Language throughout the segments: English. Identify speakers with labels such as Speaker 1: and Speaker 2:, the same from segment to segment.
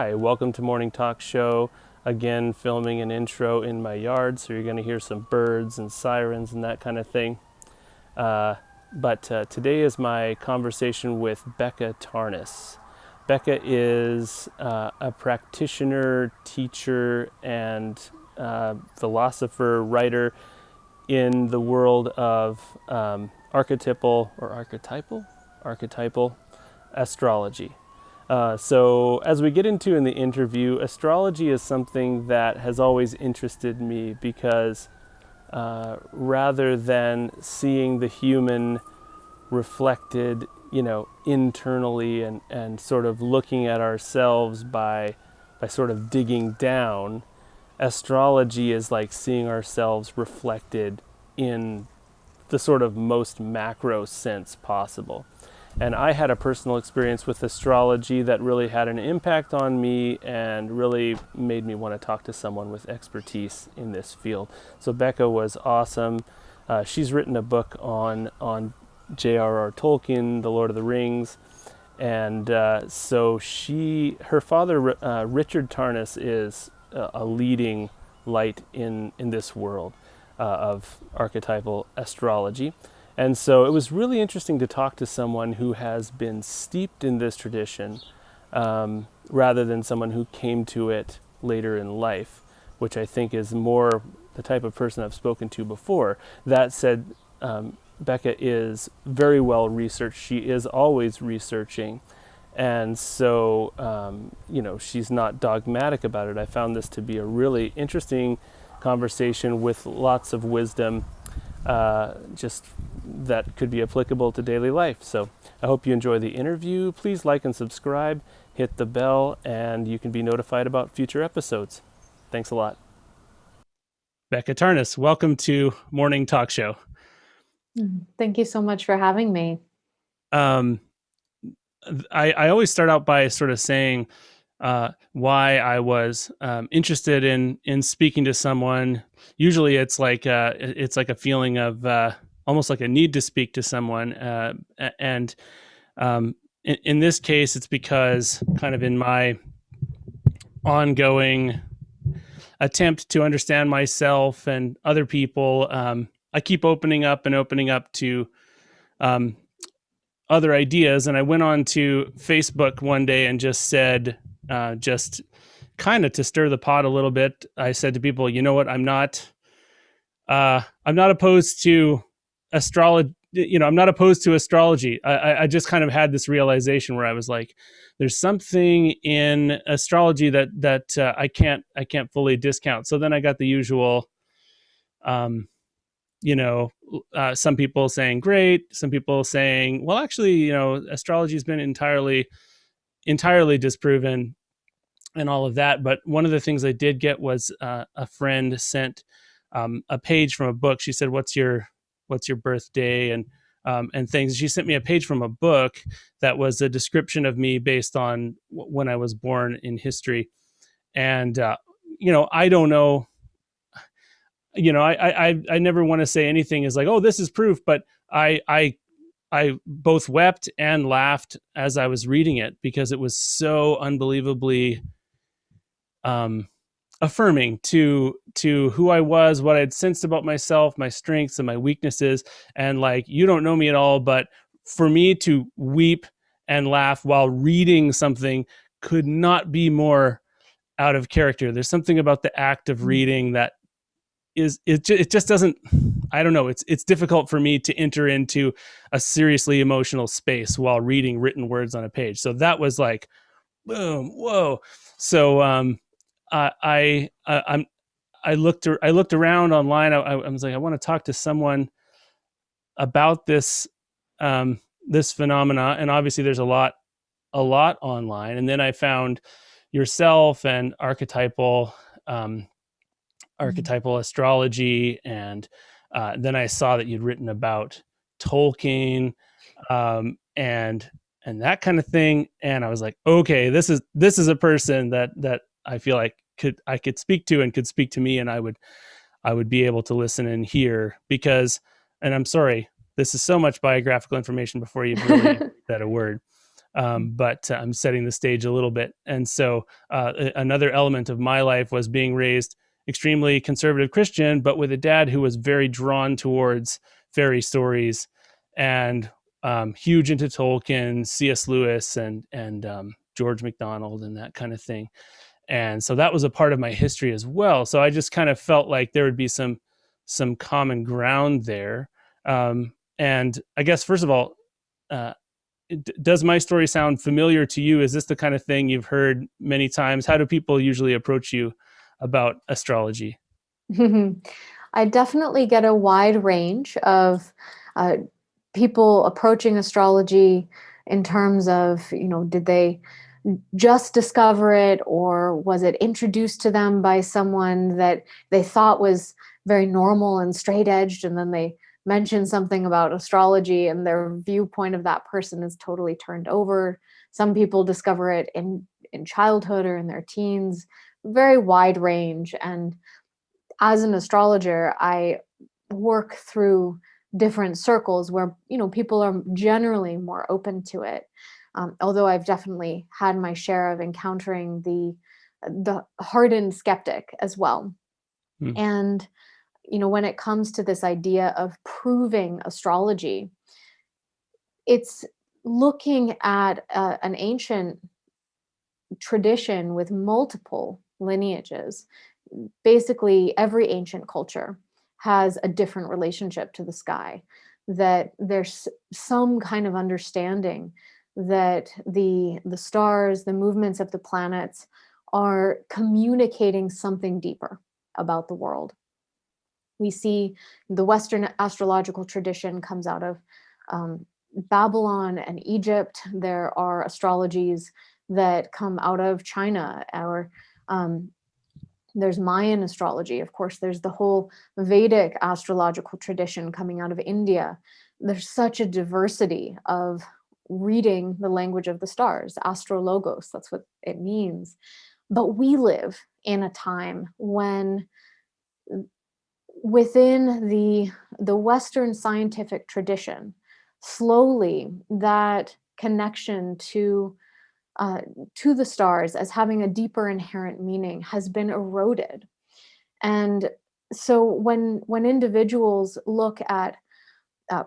Speaker 1: Hi, welcome to Morning Talk Show. Again, filming an intro in my yard, so you're going to hear some birds and sirens and that kind of thing. But today is my conversation with Becca Tarnas. Becca is a practitioner, teacher, and philosopher, writer in the world of archetypal astrology. So as we get into in the interview, astrology is something that has always interested me because rather than seeing the human reflected, internally and sort of looking at ourselves by sort of digging down, astrology is like seeing ourselves reflected in the sort of most macro sense possible. And I had a personal experience with astrology that really had an impact on me and really made me want to talk to someone with expertise in this field. So Becca was awesome. She's written a book on J.R.R. Tolkien, The Lord of the Rings. And so her father, Richard Tarnas, is a leading light in this world of archetypal astrology. And so it was really interesting to talk to someone who has been steeped in this tradition rather than someone who came to it later in life, which I think is more the type of person I've spoken to before. That said, Becca is very well researched. She is always researching. And so, she's not dogmatic about it. I found this to be a really interesting conversation with lots of wisdom, just that could be applicable to daily life. So I hope you enjoy the interview. Please like and subscribe, hit the bell, and you can be notified about future episodes. Thanks a lot. Becca Tarnas, welcome to Morning Talk Show.
Speaker 2: Thank you so much for having me.
Speaker 1: I always start out by sort of saying why I was interested in speaking to someone. Usually it's like a feeling of almost like a need to speak to someone. And in this case, it's because kind of in my ongoing attempt to understand myself and other people, I keep opening up to other ideas. And I went on to Facebook one day and just said, just kind of to stir the pot a little bit, I said to people, you know what, I'm not opposed to astrology. I'm not opposed to astrology. I just kind of had this realization where I was like, there's something in astrology that I can't fully discount. So then I got the usual, some people saying great, some people saying, well, actually, astrology has been entirely disproven and all of that. But one of the things I did get was a friend sent a page from a book. She said, what's your birthday and things. She sent me a page from a book that was a description of me based on when I was born in history. And, I don't know, I never want to say anything is like, oh, this is proof, but I both wept and laughed as I was reading it because it was so unbelievably affirming to who I was, what I'd sensed about myself, my strengths and my weaknesses. And like, you don't know me at all, but for me to weep and laugh while reading something could not be more out of character. There's something about the act of reading that it just doesn't, I don't know. It's difficult for me to enter into a seriously emotional space while reading written words on a page. So that was like, boom, whoa. So I looked around online. I was like, I want to talk to someone about this this phenomena, and obviously there's a lot online. And then I found yourself and archetypal astrology, and then I saw that you'd written about Tolkien and that kind of thing, and I was like, okay, this is a person that I feel like I could speak to and could speak to me, and I would be able to listen and hear, because, and I'm sorry, this is so much biographical information before you've really said a word, but I'm setting the stage a little bit. And so another element of my life was being raised extremely conservative Christian, but with a dad who was very drawn towards fairy stories and huge into Tolkien, C.S. Lewis, and George MacDonald and that kind of thing. And so that was a part of my history as well. So I just kind of felt like there would be some common ground there. And I guess, first of all, does my story sound familiar to you? Is this the kind of thing you've heard many times? How do people usually approach you about astrology?
Speaker 2: I definitely get a wide range of people approaching astrology in terms of, did they just discover it, or was it introduced to them by someone that they thought was very normal and straight edged, and then they mention something about astrology and their viewpoint of that person is totally turned over. Some people discover it in childhood or in their teens. Very wide range. And as an astrologer, I work through different circles where people are generally more open to it. Although I've definitely had my share of encountering the hardened skeptic as well. And when it comes to this idea of proving astrology, it's looking at an ancient tradition with multiple lineages. Basically, every ancient culture has a different relationship to the sky, that there's some kind of understanding that the stars, the movements of the planets are communicating something deeper about the world. We see the Western astrological tradition comes out of Babylon and Egypt. There are astrologies that come out of China, or there's Mayan astrology. Of course, there's the whole Vedic astrological tradition coming out of India. There's such a diversity of reading the language of the stars, astrologos, that's what it means. But we live in a time when within the Western scientific tradition, slowly that connection to the stars as having a deeper inherent meaning has been eroded. And so when individuals look at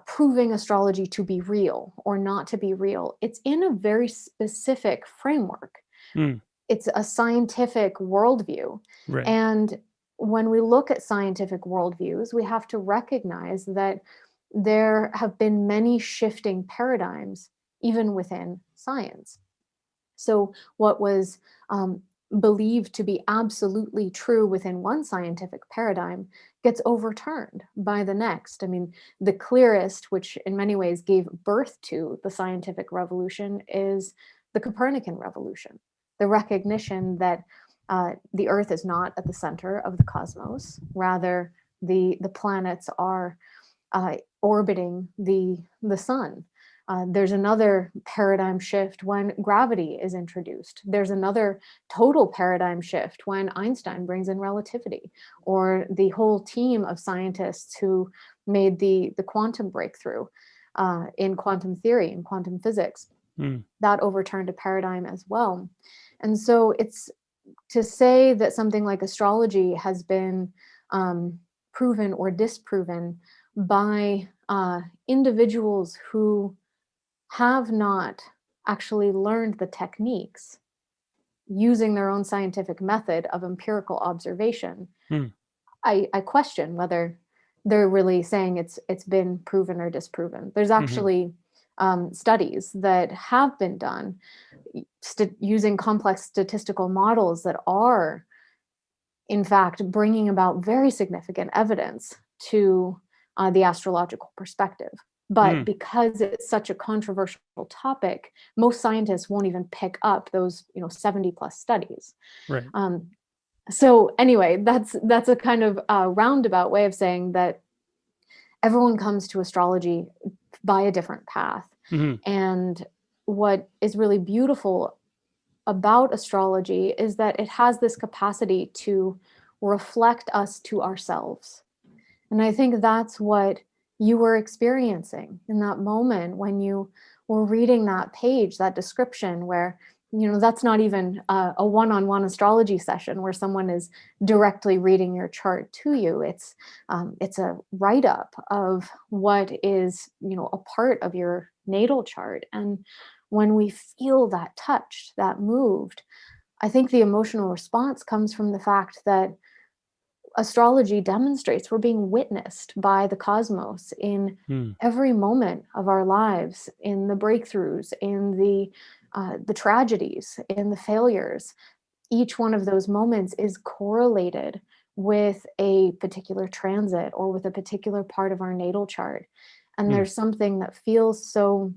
Speaker 2: proving astrology to be real or not to be real, it's in a very specific framework. It's a scientific worldview.
Speaker 1: Right.
Speaker 2: And when we look at scientific worldviews, we have to recognize that there have been many shifting paradigms, even within science. So what was believed to be absolutely true within one scientific paradigm gets overturned by the next. I mean, the clearest, which in many ways gave birth to the scientific revolution, is the Copernican revolution, the recognition that the Earth is not at the center of the cosmos. Rather, the planets are orbiting the sun. There's another paradigm shift when gravity is introduced. There's another total paradigm shift when Einstein brings in relativity, or the whole team of scientists who made the quantum breakthrough in quantum theory and quantum physics. That overturned a paradigm as well. And so it's to say that something like astrology has been proven or disproven by individuals who have not actually learned the techniques using their own scientific method of empirical observation. I question whether they're really saying it's been proven or disproven. There's actually studies that have been done using complex statistical models that are, in fact, bringing about very significant evidence to the astrological perspective. But because it's such a controversial topic, most scientists won't even pick up those 70 plus studies.
Speaker 1: Right.
Speaker 2: So anyway, that's a kind of roundabout way of saying that everyone comes to astrology by a different path. And what is really beautiful about astrology is that it has this capacity to reflect us to ourselves. And I think that's what you were experiencing in that moment when you we're reading that page, that description where, that's not even a one-on-one astrology session where someone is directly reading your chart to you. It's a write-up of what is, a part of your natal chart. And when we feel that touched, that moved, I think the emotional response comes from the fact that astrology demonstrates we're being witnessed by the cosmos in
Speaker 1: Hmm.
Speaker 2: every moment of our lives, in the breakthroughs, in the tragedies, in the failures. Each one of those moments is correlated with a particular transit or with a particular part of our natal chart. And
Speaker 1: Hmm.
Speaker 2: there's something that feels so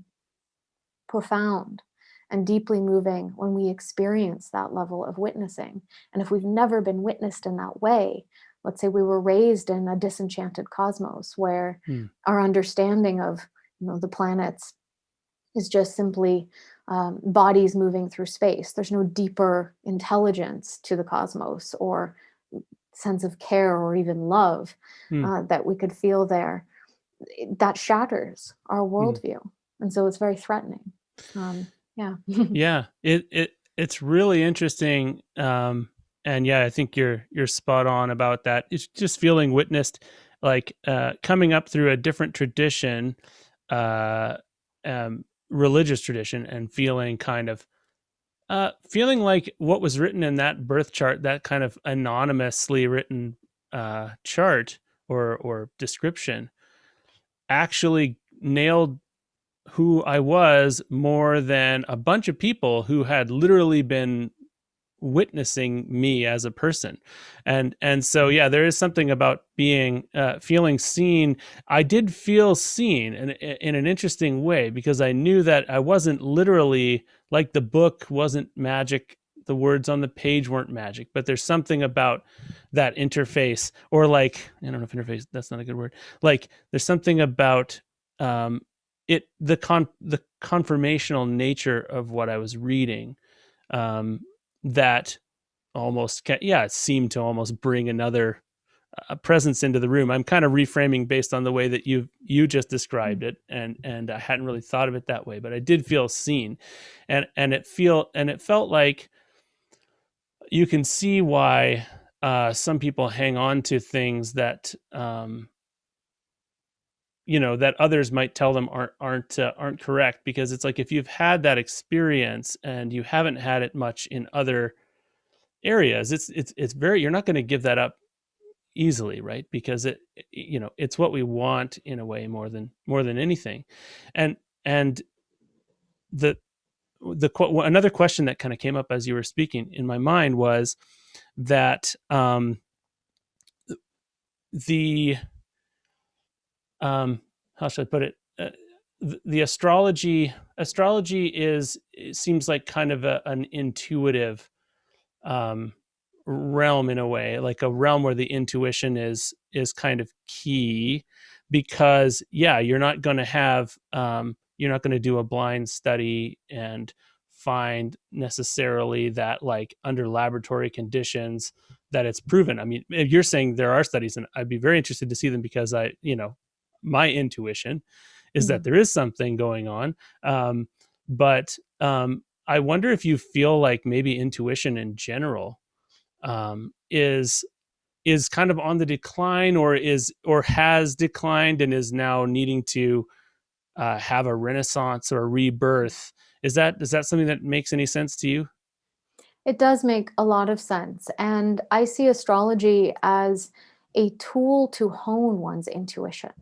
Speaker 2: profound and deeply moving when we experience that level of witnessing. And if we've never been witnessed in that way, let's say we were raised in a disenchanted cosmos where
Speaker 1: Hmm.
Speaker 2: our understanding of, the planets is just simply bodies moving through space. There's no deeper intelligence to the cosmos or sense of care or even love
Speaker 1: Hmm.
Speaker 2: that we could feel there. That shatters our
Speaker 1: Hmm.
Speaker 2: worldview. And so it's very threatening. Yeah.
Speaker 1: Yeah, it's really interesting. And yeah, I think you're spot on about that. It's just feeling witnessed, like coming up through a different tradition, uh, religious tradition, and feeling kind of feeling like what was written in that birth chart, that kind of anonymously written chart or description, actually nailed who I was more than a bunch of people who had literally been witnessing me as a person. And so yeah, there is something about being feeling seen. I did feel seen in an interesting way, because I knew that I wasn't literally, like, the book wasn't magic, the words on the page weren't magic, but there's something about that interface, or, like, I don't know if interface, that's not a good word, like, there's something about um the conformational nature of what I was reading, um that almost yeah, it seemed to almost bring another presence into the room. I'm kind of reframing based on the way that you just described it, and I hadn't really thought of it that way, but I did feel seen. And it felt like you can see why some people hang on to things that that others might tell them aren't correct, because it's like, if you've had that experience and you haven't had it much in other areas, it's very, you're not going to give that up easily, right? Because it's what we want in a way, more than anything. And and the another question that kind of came up as you were speaking in my mind was that the how should I put it, the astrology is, it seems like kind of an intuitive um, realm, in a way, like a realm where the intuition is kind of key, because yeah, you're not going to do a blind study and find necessarily that, like, under laboratory conditions, that it's proven. I mean, if you're saying there are studies, and I'd be very interested to see them, because my intuition is that
Speaker 2: Mhm.
Speaker 1: there is something going on. But I wonder if you feel like maybe intuition in general is kind of on the decline, or has declined, and is now needing to have a renaissance or a rebirth. Is that something that makes any sense to you?
Speaker 2: It does make a lot of sense. And I see astrology as a tool to hone one's intuition.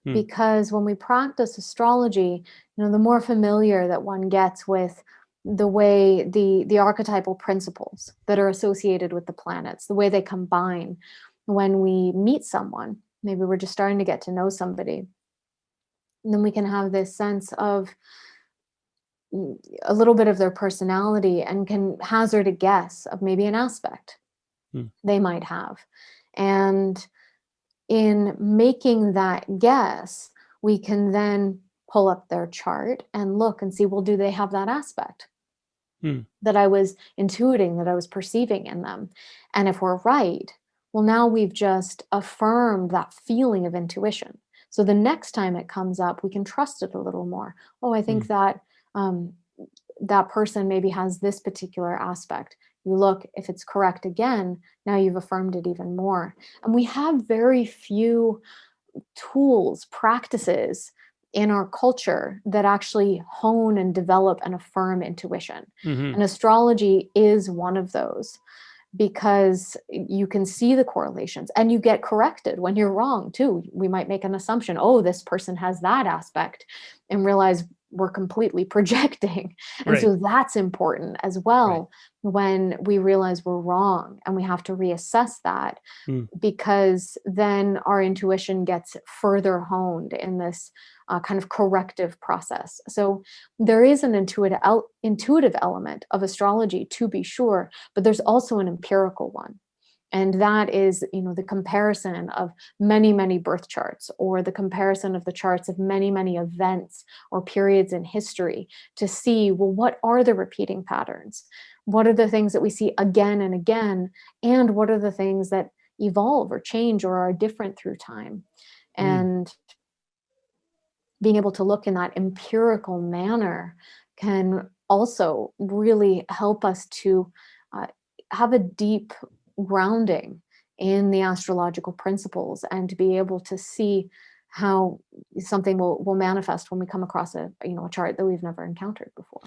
Speaker 1: Hmm.
Speaker 2: Because when we practice astrology, the more familiar that one gets with the way the archetypal principles that are associated with the planets, the way they combine when we meet someone, maybe we're just starting to get to know somebody, and then we can have this sense of a little bit of their personality and can hazard a guess of maybe an aspect
Speaker 1: Hmm.
Speaker 2: they might have. And in making that guess, we can then pull up their chart and look and see, well, do they have that aspect
Speaker 1: Hmm.
Speaker 2: that I was intuiting, that I was perceiving in them? And if we're right, well, now we've just affirmed that feeling of intuition. So the next time it comes up, we can trust it a little more. Oh, I think that that person maybe has this particular aspect. You look, if it's correct again, now you've affirmed it even more. And we have very few tools, practices in our culture that actually hone and develop and affirm intuition.
Speaker 1: Mm-hmm.
Speaker 2: And astrology is one of those, because you can see the correlations and you get corrected when you're wrong too. We might make an assumption, oh, this person has that aspect, and realize we're completely projecting. And
Speaker 1: Right.
Speaker 2: so that's important as well, when we realize we're wrong and we have to reassess that,
Speaker 1: Mm.
Speaker 2: because then our intuition gets further honed in this kind of corrective process. So there is an intuitive element of astrology, to be sure, but there's also an empirical one. And that is, the comparison of many, many birth charts, or the comparison of the charts of many, many events or periods in history, to see, well, what are the repeating patterns? What are the things that we see again and again? And what are the things that evolve or change or are different through time?
Speaker 1: Mm.
Speaker 2: And being able to look in that empirical manner can also really help us to uh, have a deep grounding in the astrological principles, and to be able to see how something will manifest when we come across a chart that we've never encountered before.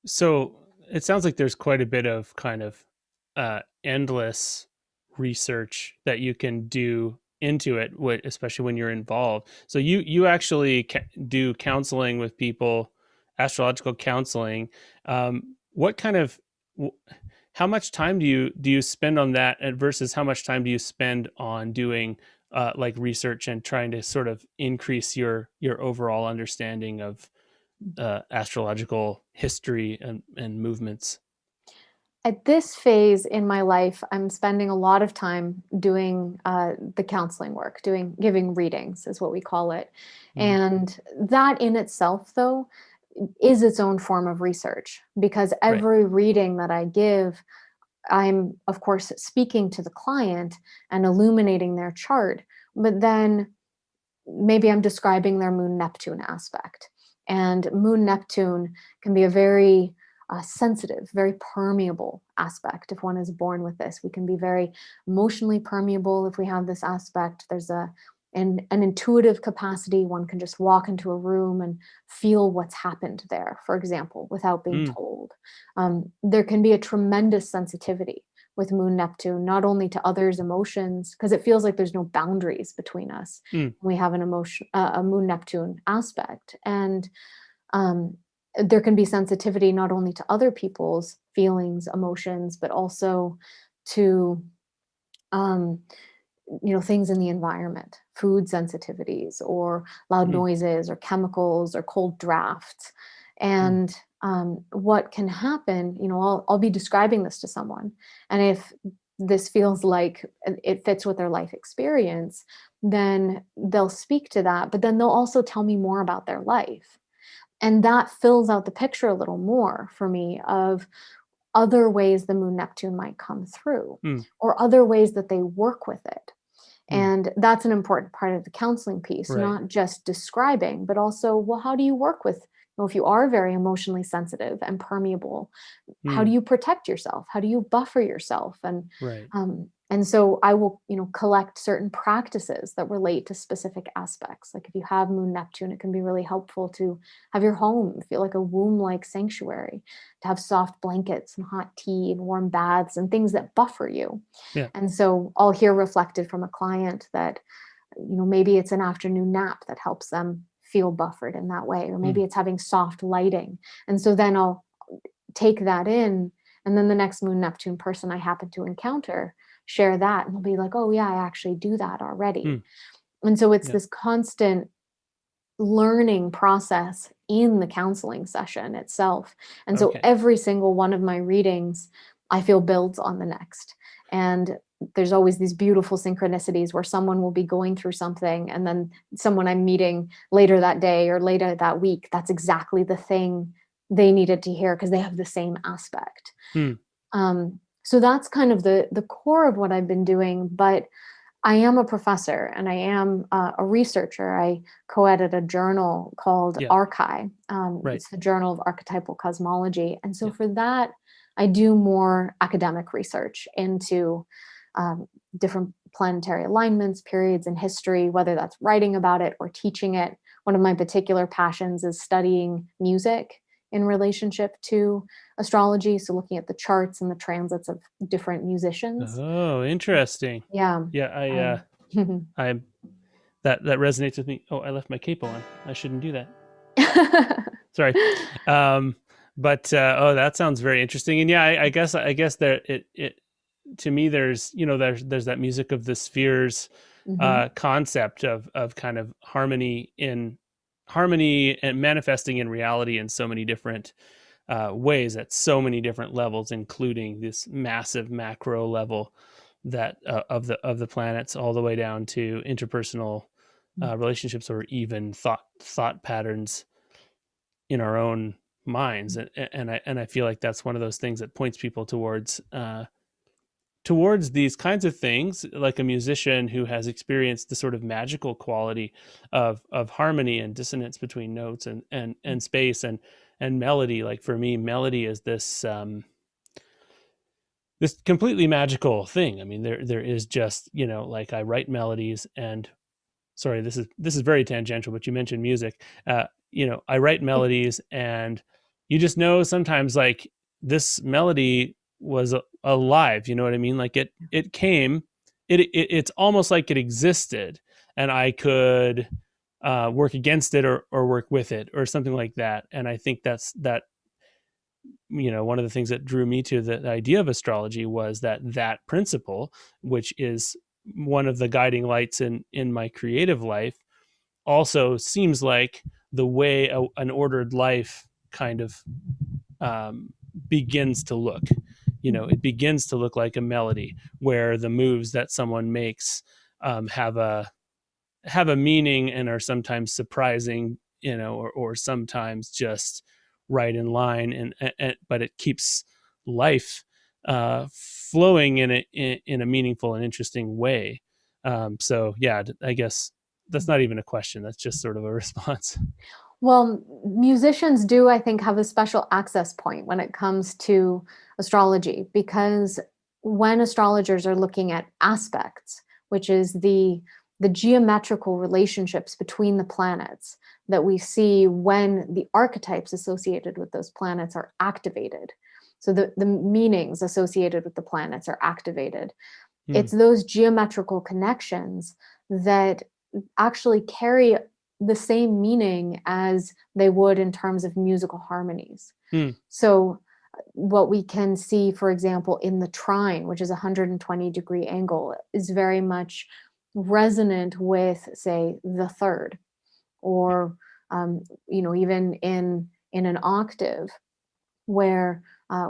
Speaker 1: So it sounds like there's quite a bit of kind of endless research that you can do into it, especially when you're involved. So you actually do counseling with people, astrological counseling. What kind of how much time do you spend on that, versus how much time do you spend on doing like research and trying to sort of increase your overall understanding of astrological history and movements?
Speaker 2: At this phase in my life, I'm spending a lot of time doing the counseling work, giving readings, is what we call it.
Speaker 1: Mm.
Speaker 2: And that in itself, though, is its own form of research, because
Speaker 1: Right.
Speaker 2: every reading that I give, I'm, of course, speaking to the client and illuminating their chart, but then maybe I'm describing their Moon Neptune aspect. And Moon Neptune can be a very sensitive, very permeable aspect if one is born with this. We can be very emotionally permeable if we have this aspect. There's an intuitive capacity. One can just walk into a room and feel what's happened there, for example, without being
Speaker 1: Mm.
Speaker 2: told. There can be a tremendous sensitivity with Moon Neptune, not only to others' emotions, because it feels like there's no boundaries between us.
Speaker 1: Mm.
Speaker 2: We have a Moon Neptune aspect, and um, there can be sensitivity not only to other people's feelings, emotions, but also to um, things in the environment, food sensitivities, or loud
Speaker 1: Mm.
Speaker 2: noises, or chemicals, or cold drafts.
Speaker 1: Mm.
Speaker 2: And what can happen, I'll be describing this to someone, and if this feels like it fits with their life experience, then they'll speak to that, but then they'll also tell me more about their life. And that fills out the picture a little more for me of other ways the Moon Neptune might come through,
Speaker 1: Mm.
Speaker 2: or other ways that they work with it.
Speaker 1: Mm.
Speaker 2: And that's an important part of the counseling piece,
Speaker 1: Right.
Speaker 2: not just describing, but also, well, how do you work with, if you are very emotionally sensitive and permeable, how do
Speaker 1: Mm.
Speaker 2: you protect yourself? How do you buffer yourself?
Speaker 1: Right.
Speaker 2: And so I will, collect certain practices that relate to specific aspects. Like if you have Moon Neptune, it can be really helpful to have your home feel like a womb-like sanctuary, to have soft blankets and hot tea and warm baths and things that buffer you.
Speaker 1: Yeah.
Speaker 2: And so I'll hear reflected from a client that, maybe it's an afternoon nap that helps them feel buffered in that way, or
Speaker 1: Mm.
Speaker 2: maybe it's having soft lighting. And so then I'll take that in, and then the next Moon Neptune person I happen to encounter, share that, and they'll be like, oh yeah, I actually do that already.
Speaker 1: Mm.
Speaker 2: And so it's
Speaker 1: Yeah.
Speaker 2: this constant learning process in the counseling session itself. And so
Speaker 1: Okay.
Speaker 2: every single one of my readings, I feel builds on the next. And there's always these beautiful synchronicities where someone will be going through something, and then someone I'm meeting later that day or later that week, that's exactly the thing they needed to hear because they have the same aspect.
Speaker 1: Mm.
Speaker 2: So that's kind of the core of what I've been doing. But I am a professor and I am a researcher. I co-edit a journal called
Speaker 1: Yeah.
Speaker 2: Archai.
Speaker 1: Right.
Speaker 2: It's the Journal of Archetypal Cosmology. And so
Speaker 1: Yeah.
Speaker 2: for that, I do more academic research into um, different planetary alignments, periods in history, whether that's writing about it or teaching it. One of my particular passions is studying music in relationship to astrology. So looking at the charts and the transits of different musicians.
Speaker 1: Oh, interesting.
Speaker 2: Yeah.
Speaker 1: Yeah,
Speaker 2: Um,
Speaker 1: I that resonates with me. Oh, I left my capo on. I shouldn't do that. Sorry. Um, but oh, that sounds very interesting. And yeah, I guess there it to me there's there's that music of the spheres
Speaker 2: Mhm.
Speaker 1: concept of kind of harmony and manifesting in reality in so many different ways at so many different levels, including this massive macro level that of the planets, all the way down to interpersonal relationships, or even thought patterns in our own minds. And I feel like that's one of those things that points people towards these kinds of things, like a musician who has experienced the sort of magical quality of harmony and dissonance between notes and space and melody. Like for me, melody is this completely magical thing. I mean, there is just, like, I write melodies, and sorry, this is very tangential, but you mentioned music. I write melodies, and you just know sometimes, like, this melody was alive. You know what I mean? Like it came. It's almost like it existed, and I could work against it or work with it or something like that. And I think that one of the things that drew me to the idea of astrology was that principle, which is one of the guiding lights in my creative life, also seems like the way an ordered life kind of um, begins to look. It begins to look like a melody where the moves that someone makes have a meaning and are sometimes surprising, or sometimes just right in line, but it keeps life flowing in a meaningful and interesting way. So yeah, I guess that's not even a question. That's just sort of a response.
Speaker 2: Well, musicians do, I think, have a special access point when it comes to astrology, because when astrologers are looking at aspects, which is the geometrical relationships between the planets that we see when the archetypes associated with those planets are activated. So the meanings associated with the planets are activated.
Speaker 1: Hmm.
Speaker 2: It's those geometrical connections that actually carry the same meaning as they would in terms of musical harmonies.
Speaker 1: Hmm.
Speaker 2: So what we can see, for example, in the trine, which is a 120-degree angle, is very much resonant with, say, the third, or even in an octave where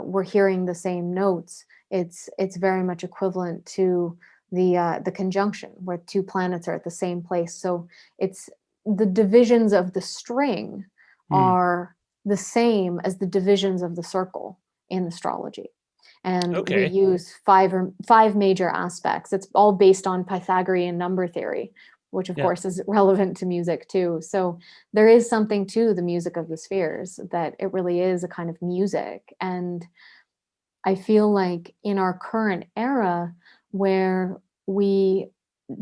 Speaker 2: we're hearing the same notes. It's very much equivalent to the conjunction where two planets are at the same place. So it's the divisions of the string
Speaker 1: Hmm.
Speaker 2: are the same as the divisions of the circle in astrology. And we
Speaker 1: Okay.
Speaker 2: use five major aspects. It's all based on Pythagorean number theory, which of
Speaker 1: Yeah.
Speaker 2: course is relevant to music too. So there is something to the music of the spheres, that it really is a kind of music. And I feel like in our current era, where we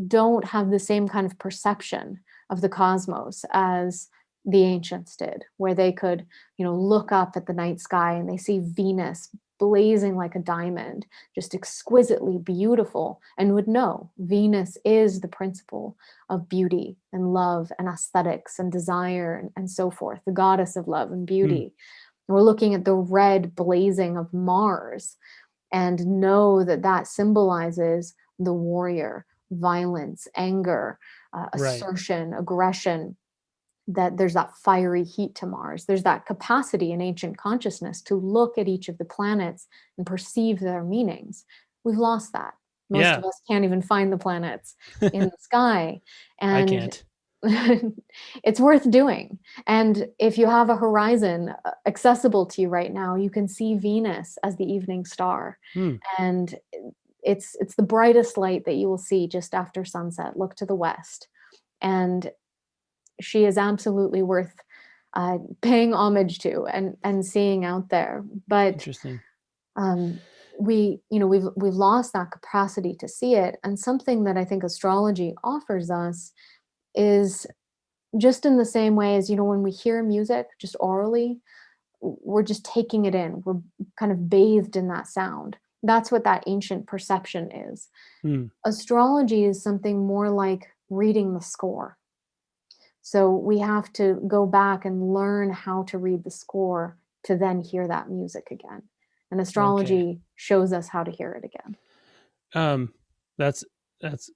Speaker 2: don't have the same kind of perception of the cosmos as the ancients did, where they could, look up at the night sky and they see Venus blazing like a diamond, just exquisitely beautiful, and would know Venus is the principle of beauty and love and aesthetics and desire and so forth, the goddess of love and
Speaker 1: Hmm.
Speaker 2: beauty. We're looking at the red blazing of Mars and know that that symbolizes the warrior, violence, anger,
Speaker 1: Right.
Speaker 2: assertion, aggression, that there's that fiery heat to Mars. There's that capacity in ancient consciousness to look at each of the planets and perceive their meanings. We've lost that. Most
Speaker 1: Yeah.
Speaker 2: of us can't even find the planets in the sky.
Speaker 1: I
Speaker 2: And
Speaker 1: can't.
Speaker 2: it's worth doing. And if you have a horizon accessible to you right now, you can see Venus as the evening star.
Speaker 1: Hmm.
Speaker 2: And it's the brightest light that you will see just after sunset. Look to the west. And she is absolutely worth paying homage to and seeing out there. But
Speaker 1: Interesting.
Speaker 2: um, we've lost that capacity to see it. And something that I think astrology offers us is, just in the same way as, when we hear music just orally, we're just taking it in. We're kind of bathed in that sound. That's what that ancient perception is.
Speaker 1: Hmm.
Speaker 2: Astrology is something more like reading the score. So we have to go back and learn how to read the score to then hear that music again. And
Speaker 1: Okay.
Speaker 2: astrology shows us how to hear it again.
Speaker 1: Um, that's that's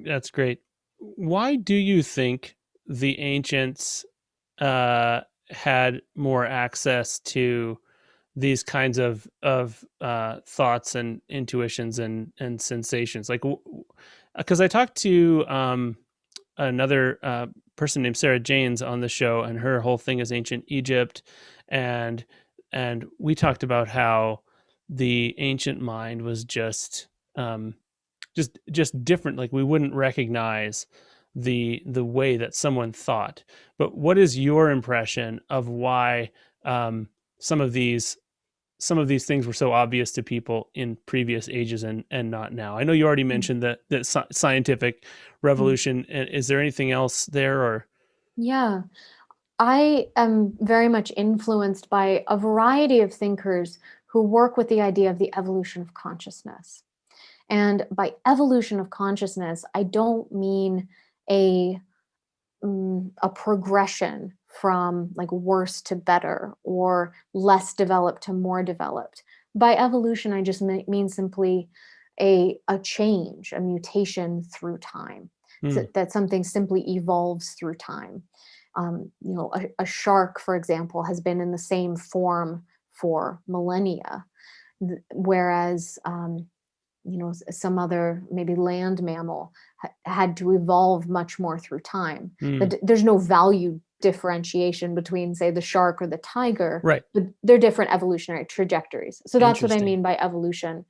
Speaker 1: that's great. Why do you think the ancients had more access to these kinds of thoughts and intuitions and sensations? Like, because I talked to another person named Sarah Janes on the show, and her whole thing is ancient Egypt, and we talked about how the ancient mind was um, just different. Like, we wouldn't recognize the way that someone thought. But what is your impression of why um, some of these things were so obvious to people in previous ages and not now? I know you already
Speaker 2: Mm.
Speaker 1: mentioned that scientific
Speaker 2: Mm.
Speaker 1: revolution. Is there anything else there, or?
Speaker 2: Yeah, I am very much influenced by a variety of thinkers who work with the idea of the evolution of consciousness. And by evolution of consciousness, I don't mean a a progression from like worse to better or less developed to more developed. By evolution, I just mean simply a change, a mutation through time.
Speaker 1: Hmm.
Speaker 2: So that something simply evolves through time. A shark, for example, has been in the same form for millennia, whereas some other maybe land mammal had to evolve much more through time.
Speaker 1: Hmm.
Speaker 2: There's no value differentiation between, say, the shark or the tiger,
Speaker 1: Right.
Speaker 2: but they're different evolutionary trajectories. So that's what I
Speaker 1: Interesting.
Speaker 2: mean by evolution.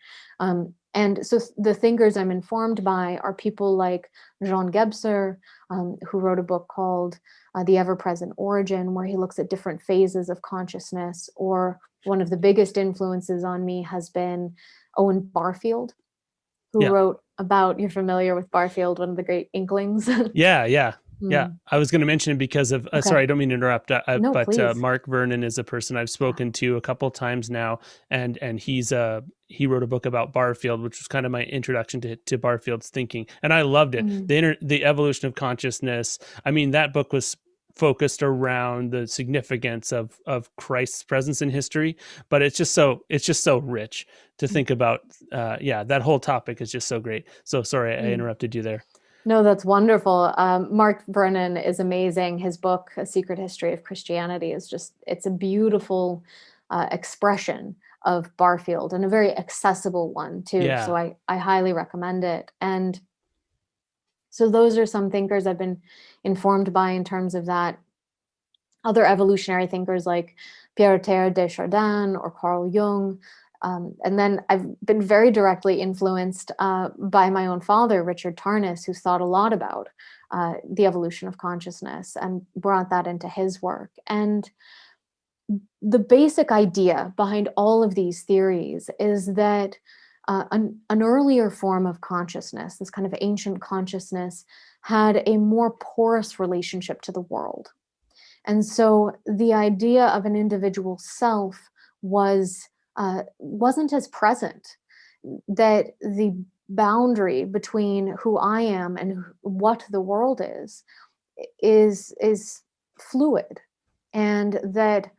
Speaker 2: And so the thinkers I'm informed by are people like Jean Gebser, who wrote a book called The Ever-Present Origin, where he looks at different phases of consciousness. Or one of the biggest influences on me has been Owen Barfield, who
Speaker 1: Yeah.
Speaker 2: wrote about, you're familiar with Barfield, one of the great Inklings?
Speaker 1: Yeah, yeah, yeah.
Speaker 2: Hmm.
Speaker 1: I was going to mention it because of,
Speaker 2: Okay.
Speaker 1: sorry, I don't mean to interrupt,
Speaker 2: No,
Speaker 1: but
Speaker 2: please.
Speaker 1: Mark Vernon is a person I've
Speaker 2: Yeah.
Speaker 1: spoken to a couple times now, and he wrote a book about Barfield, which was kind of my introduction to Barfield's thinking, and I loved it.
Speaker 2: Mm.
Speaker 1: The evolution of consciousness. I mean, that book was focused around the significance of Christ's presence in history, but it's just so rich to think about. Yeah, that whole topic is just so great. So sorry, I
Speaker 2: Mm.
Speaker 1: interrupted you there.
Speaker 2: No, that's wonderful. Mark Vernon is amazing. His book, A Secret History of Christianity, it's a beautiful expression of Barfield, and a very accessible one too. So
Speaker 1: Yeah.
Speaker 2: I highly recommend it. And so those are some thinkers I've been informed by in terms of that. Other evolutionary thinkers like Pierre Desjardins or Carl Jung. And then I've been very directly influenced by my own father, Richard Tarnas, who's thought a lot about the evolution of consciousness and brought that into his work. And the basic idea behind all of these theories is that an earlier form of consciousness, this kind of ancient consciousness, had a more porous relationship to the world. And so the idea of an individual self wasn't as present. That the boundary between who I am and what the world is fluid, and that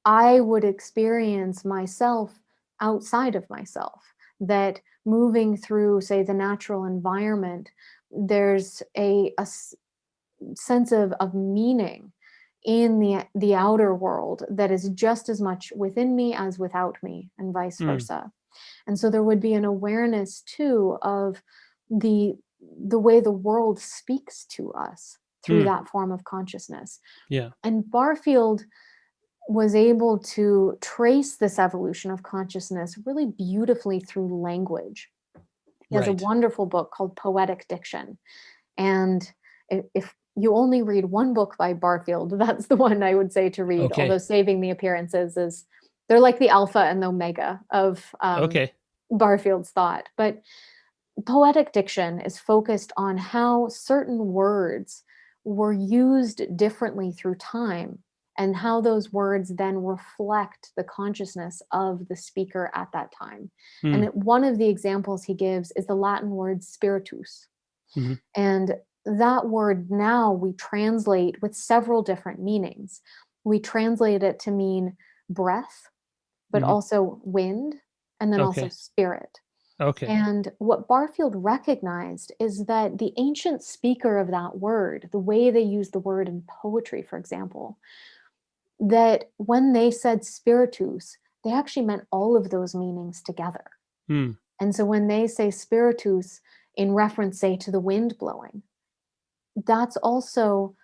Speaker 2: I would experience myself outside of myself. That moving through, say, the natural environment, there's a sense of meaning in the outer world that is just as much within me as without me, and vice
Speaker 1: Mm.
Speaker 2: versa. And so there would be an awareness too of the the way the world speaks to us through
Speaker 1: Mm.
Speaker 2: that form of consciousness.
Speaker 1: Yeah.
Speaker 2: And Barfield was able to trace this evolution of consciousness really beautifully through language. He has a
Speaker 1: Right.
Speaker 2: wonderful book called Poetic Diction. And if you only read one book by Barfield, that's the one I would say to read, although
Speaker 1: Okay.
Speaker 2: Saving the Appearances is, they're like the alpha and the omega of
Speaker 1: Okay.
Speaker 2: Barfield's thought. But Poetic Diction is focused on how certain words were used differently through time and how those words then reflect the consciousness of the speaker at that time.
Speaker 1: Hmm.
Speaker 2: And one of the examples he gives is the Latin word spiritus.
Speaker 1: Hmm.
Speaker 2: And that word now we translate with several different meanings. We translate it to mean breath, but
Speaker 1: Hmm.
Speaker 2: also wind, and then also
Speaker 1: Okay.
Speaker 2: spirit.
Speaker 1: Okay.
Speaker 2: And what Barfield recognized is that the ancient speaker of that word, the way they use the word in poetry, for example, that when they said spiritus, they actually meant all of those meanings together.
Speaker 1: Hmm.
Speaker 2: And so when they say spiritus in reference, say, to the wind blowing, that's also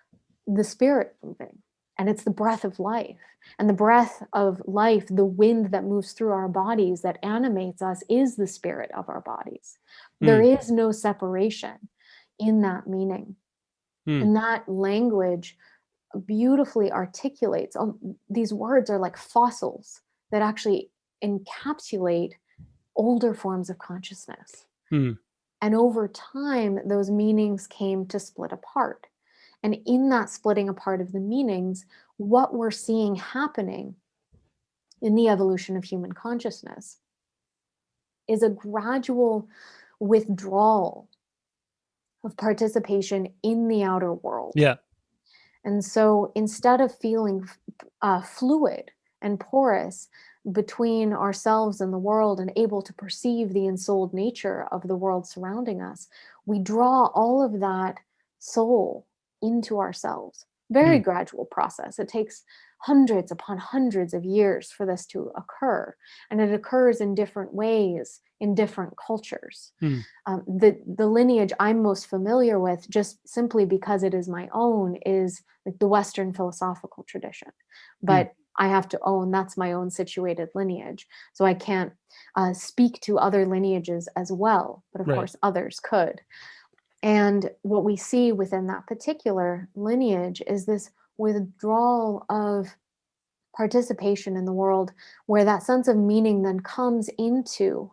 Speaker 2: the spirit moving, and it's the breath of life. And the breath of life, the wind that moves through our bodies that animates us, is the spirit of our bodies. There
Speaker 1: Hmm.
Speaker 2: is no separation in that meaning.
Speaker 1: Hmm.
Speaker 2: And that language beautifully articulates, these words are like fossils that actually encapsulate older forms of consciousness.
Speaker 1: Hmm.
Speaker 2: And over time, those meanings came to split apart. And in that splitting apart of the meanings, what we're seeing happening in the evolution of human consciousness is a gradual withdrawal of participation in the outer world.
Speaker 1: Yeah.
Speaker 2: And so instead of feeling fluid and porous between ourselves and the world and able to perceive the ensouled nature of the world surrounding us, we draw all of that soul into ourselves. Very
Speaker 1: Hmm.
Speaker 2: gradual process. It takes hundreds upon hundreds of years for this to occur. And it occurs in different ways in different cultures.
Speaker 1: Hmm.
Speaker 2: The lineage I'm most familiar with, just simply because it is my own, is like the Western philosophical tradition.
Speaker 1: Hmm.
Speaker 2: But I have to own that's my own situated lineage. So I can't speak to other lineages as well, but of
Speaker 1: Right.
Speaker 2: course others could. And what we see within that particular lineage is this withdrawal of participation in the world, where that sense of meaning then comes into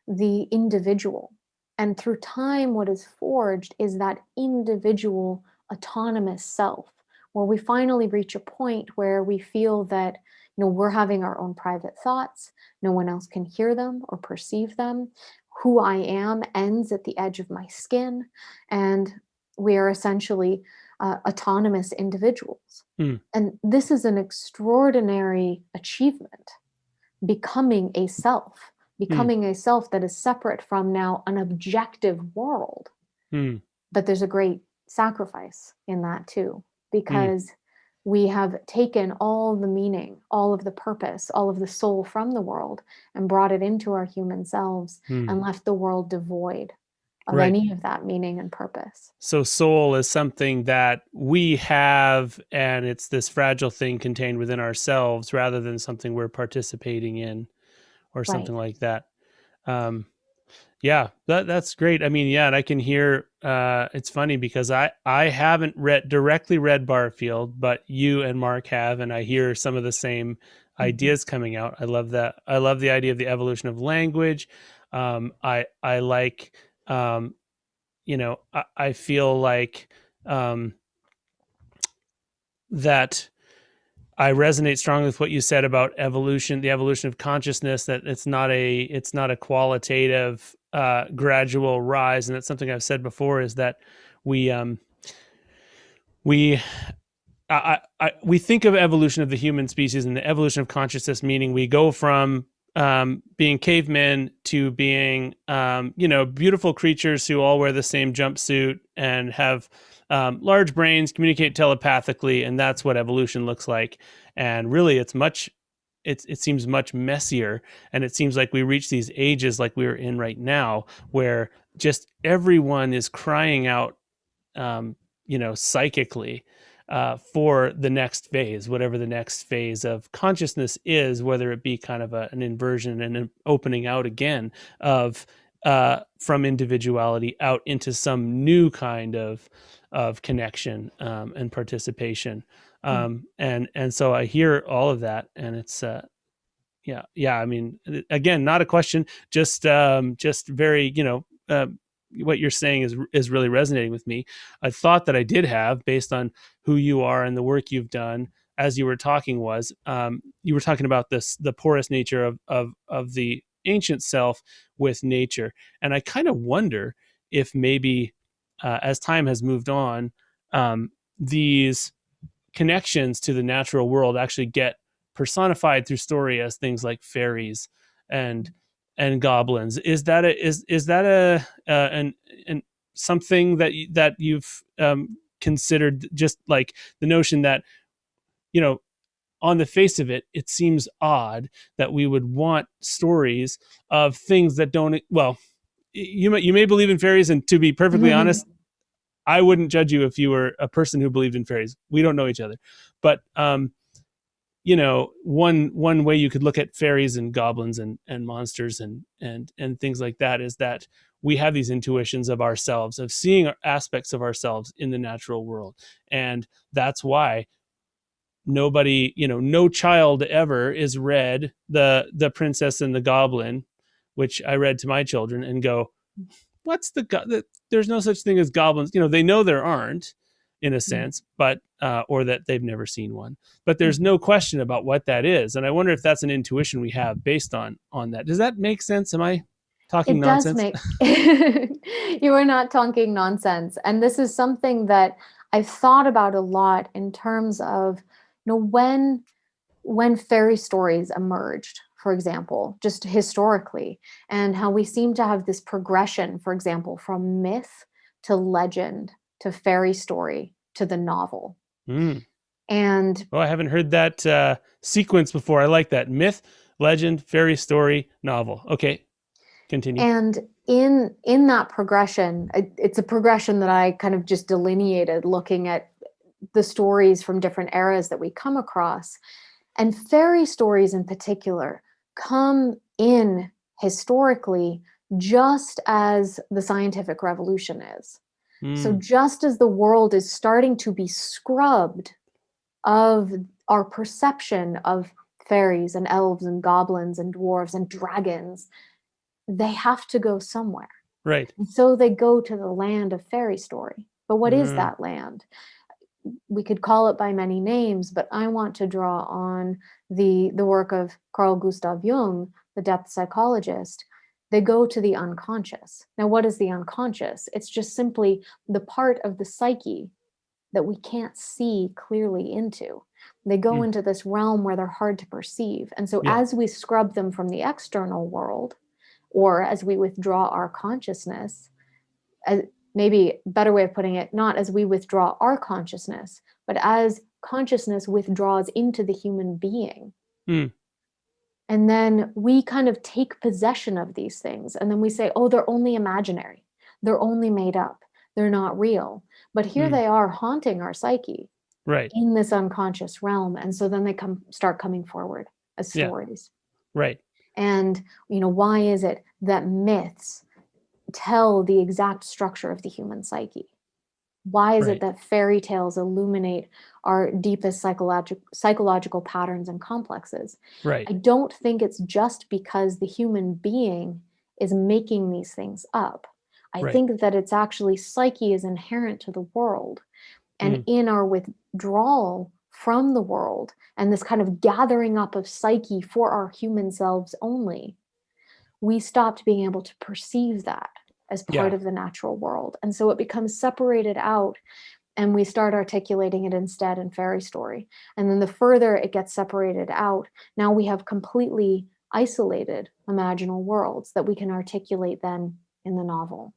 Speaker 2: the individual. And through time, what is forged is that individual autonomous self, where we finally reach a point where we feel that, we're having our own private thoughts. No one else can hear them or perceive them. Who I am ends at the edge of my skin. And we are essentially autonomous individuals.
Speaker 1: Hmm.
Speaker 2: And this is an extraordinary achievement, becoming a self,
Speaker 1: Hmm.
Speaker 2: becoming a self that is separate from now an objective world.
Speaker 1: Hmm.
Speaker 2: But there's a great sacrifice in that too,
Speaker 1: Hmm.
Speaker 2: because we have taken all the meaning, all of the purpose, all of the soul from the world and brought it into our human selves
Speaker 1: Hmm.
Speaker 2: and left the world devoid of
Speaker 1: Right.
Speaker 2: any of that meaning and purpose.
Speaker 1: So soul is something that we have, and it's this fragile thing contained within ourselves rather than something we're participating in or
Speaker 2: Right.
Speaker 1: something like that. Um, yeah, that's great. I mean, yeah, and I can hear, it's funny because I haven't directly read Barfield, but you and Mark have, and I hear some of the same
Speaker 2: Mhm.
Speaker 1: ideas coming out. I love that. I love the idea of the evolution of language. I like, um, I feel like, um, that I resonate strongly with what you said about evolution, the evolution of consciousness, that it's not a qualitative, gradual rise. And that's something I've said before, is that we, we, we think of evolution of the human species and the evolution of consciousness, meaning we go from, being cavemen to being, beautiful creatures who all wear the same jumpsuit and have, large brains, communicate telepathically, and that's what evolution looks like. And really, it seems much messier, and it seems like we reach these ages like we are in right now, where just everyone is crying out, psychically, for the next phase, whatever the next phase of consciousness is, whether it be kind of an inversion and an opening out again of from individuality out into some new kind of connection and participation. And so I hear all of that, and it's yeah. I mean, again, not a question, just very, what you're saying is really resonating with me. A thought that I did have based on who you are and the work you've done as you were talking was, you were talking about the porous nature of the ancient self with nature, and I kind of wonder if maybe as time has moved on, these connections to the natural world actually get personified through story as things like fairies and goblins. Is that an something that you've considered, just like the notion that, you know on the face of it, it seems odd that we would want stories of things that don't, well, you may believe in fairies, and to be perfectly honest, I wouldn't judge you if you were a person who believed in fairies. We don't know each other, but one way you could look at fairies and goblins and monsters and things like that is that we have these intuitions of ourselves, of seeing aspects of ourselves in the natural world, and that's why nobody, no child ever is read the Princess and the Goblin, which I read to my children, and go, what's there's no such thing as goblins. They know there aren't, in a sense, but or that they've never seen one, but there's no question about what that is. And I wonder if that's an intuition we have based on that. Does that make sense? Am I talking
Speaker 2: It does
Speaker 1: nonsense?
Speaker 2: make you are not talking nonsense. And this is something that I've thought about a lot in terms of, when fairy stories emerged, for example, just historically, and how we seem to have this progression, for example, from myth to legend to fairy story to the novel.
Speaker 1: Mm.
Speaker 2: And
Speaker 1: Oh, I haven't heard that sequence before. I like that: myth, legend, fairy story, novel. Okay, continue.
Speaker 2: And in that progression, it's a progression that I kind of just delineated looking at the stories from different eras that we come across. And fairy stories in particular come in historically just as the scientific revolution is. So
Speaker 1: Mm.
Speaker 2: just as the world is starting to be scrubbed of our perception of fairies and elves and goblins and dwarves and dragons, they have to go somewhere.
Speaker 1: Right.
Speaker 2: And so they go to the land of fairy story. But what is
Speaker 1: Mm.
Speaker 2: that land? We could call it by many names, but I want to draw on the work of Carl Gustav Jung, the depth psychologist. They go to the unconscious. Now, what is the unconscious? It's just simply the part of the psyche that we can't see clearly into. They go
Speaker 1: Mm.
Speaker 2: into this realm where they're hard to perceive. And so
Speaker 1: Yeah.
Speaker 2: as we scrub them from the external world, or as we withdraw our consciousness, maybe a better way of putting it, not as we withdraw our consciousness, but as consciousness withdraws into the human being.
Speaker 1: Mm.
Speaker 2: And then we kind of take possession of these things. And then we say, oh, they're only imaginary. They're only made up. They're not real. But here
Speaker 1: Mm.
Speaker 2: they are haunting our psyche
Speaker 1: Right.
Speaker 2: in this unconscious realm. And so then they start coming forward as
Speaker 1: Yeah.
Speaker 2: stories.
Speaker 1: Right.
Speaker 2: And, why is it that myths tell the exact structure of the human psyche? Why is it
Speaker 1: Right.
Speaker 2: that fairy tales illuminate our deepest psychological patterns and complexes?
Speaker 1: Right.
Speaker 2: I don't think it's just because the human being is making these things up. I
Speaker 1: Right.
Speaker 2: think that it's actually psyche is inherent to the world. And
Speaker 1: Mm.
Speaker 2: in our withdrawal from the world and this kind of gathering up of psyche for our human selves only, we stopped being able to perceive that as part
Speaker 1: Yeah.
Speaker 2: of the natural world. And so it becomes separated out, and we start articulating it instead in fairy story. And then the further it gets separated out, now we have completely isolated imaginal worlds that we can articulate then in the novel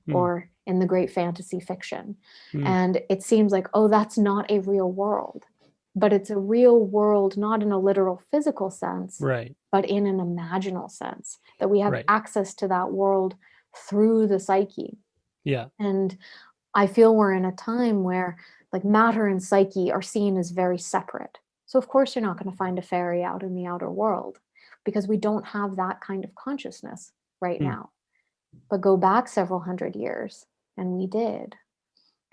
Speaker 1: Mm.
Speaker 2: or in the great fantasy fiction.
Speaker 1: Mm.
Speaker 2: And it seems like, oh, that's not a real world. But it's a real world, not in a literal physical sense,
Speaker 1: Right.
Speaker 2: but in an imaginal sense, that we have
Speaker 1: Right.
Speaker 2: access to that world through the psyche.
Speaker 1: Yeah.
Speaker 2: And I feel we're in a time where like matter and psyche are seen as very separate. So of course you're not going to find a fairy out in the outer world because we don't have that kind of consciousness right
Speaker 1: Mm.
Speaker 2: now. but go back several hundred years, and we did.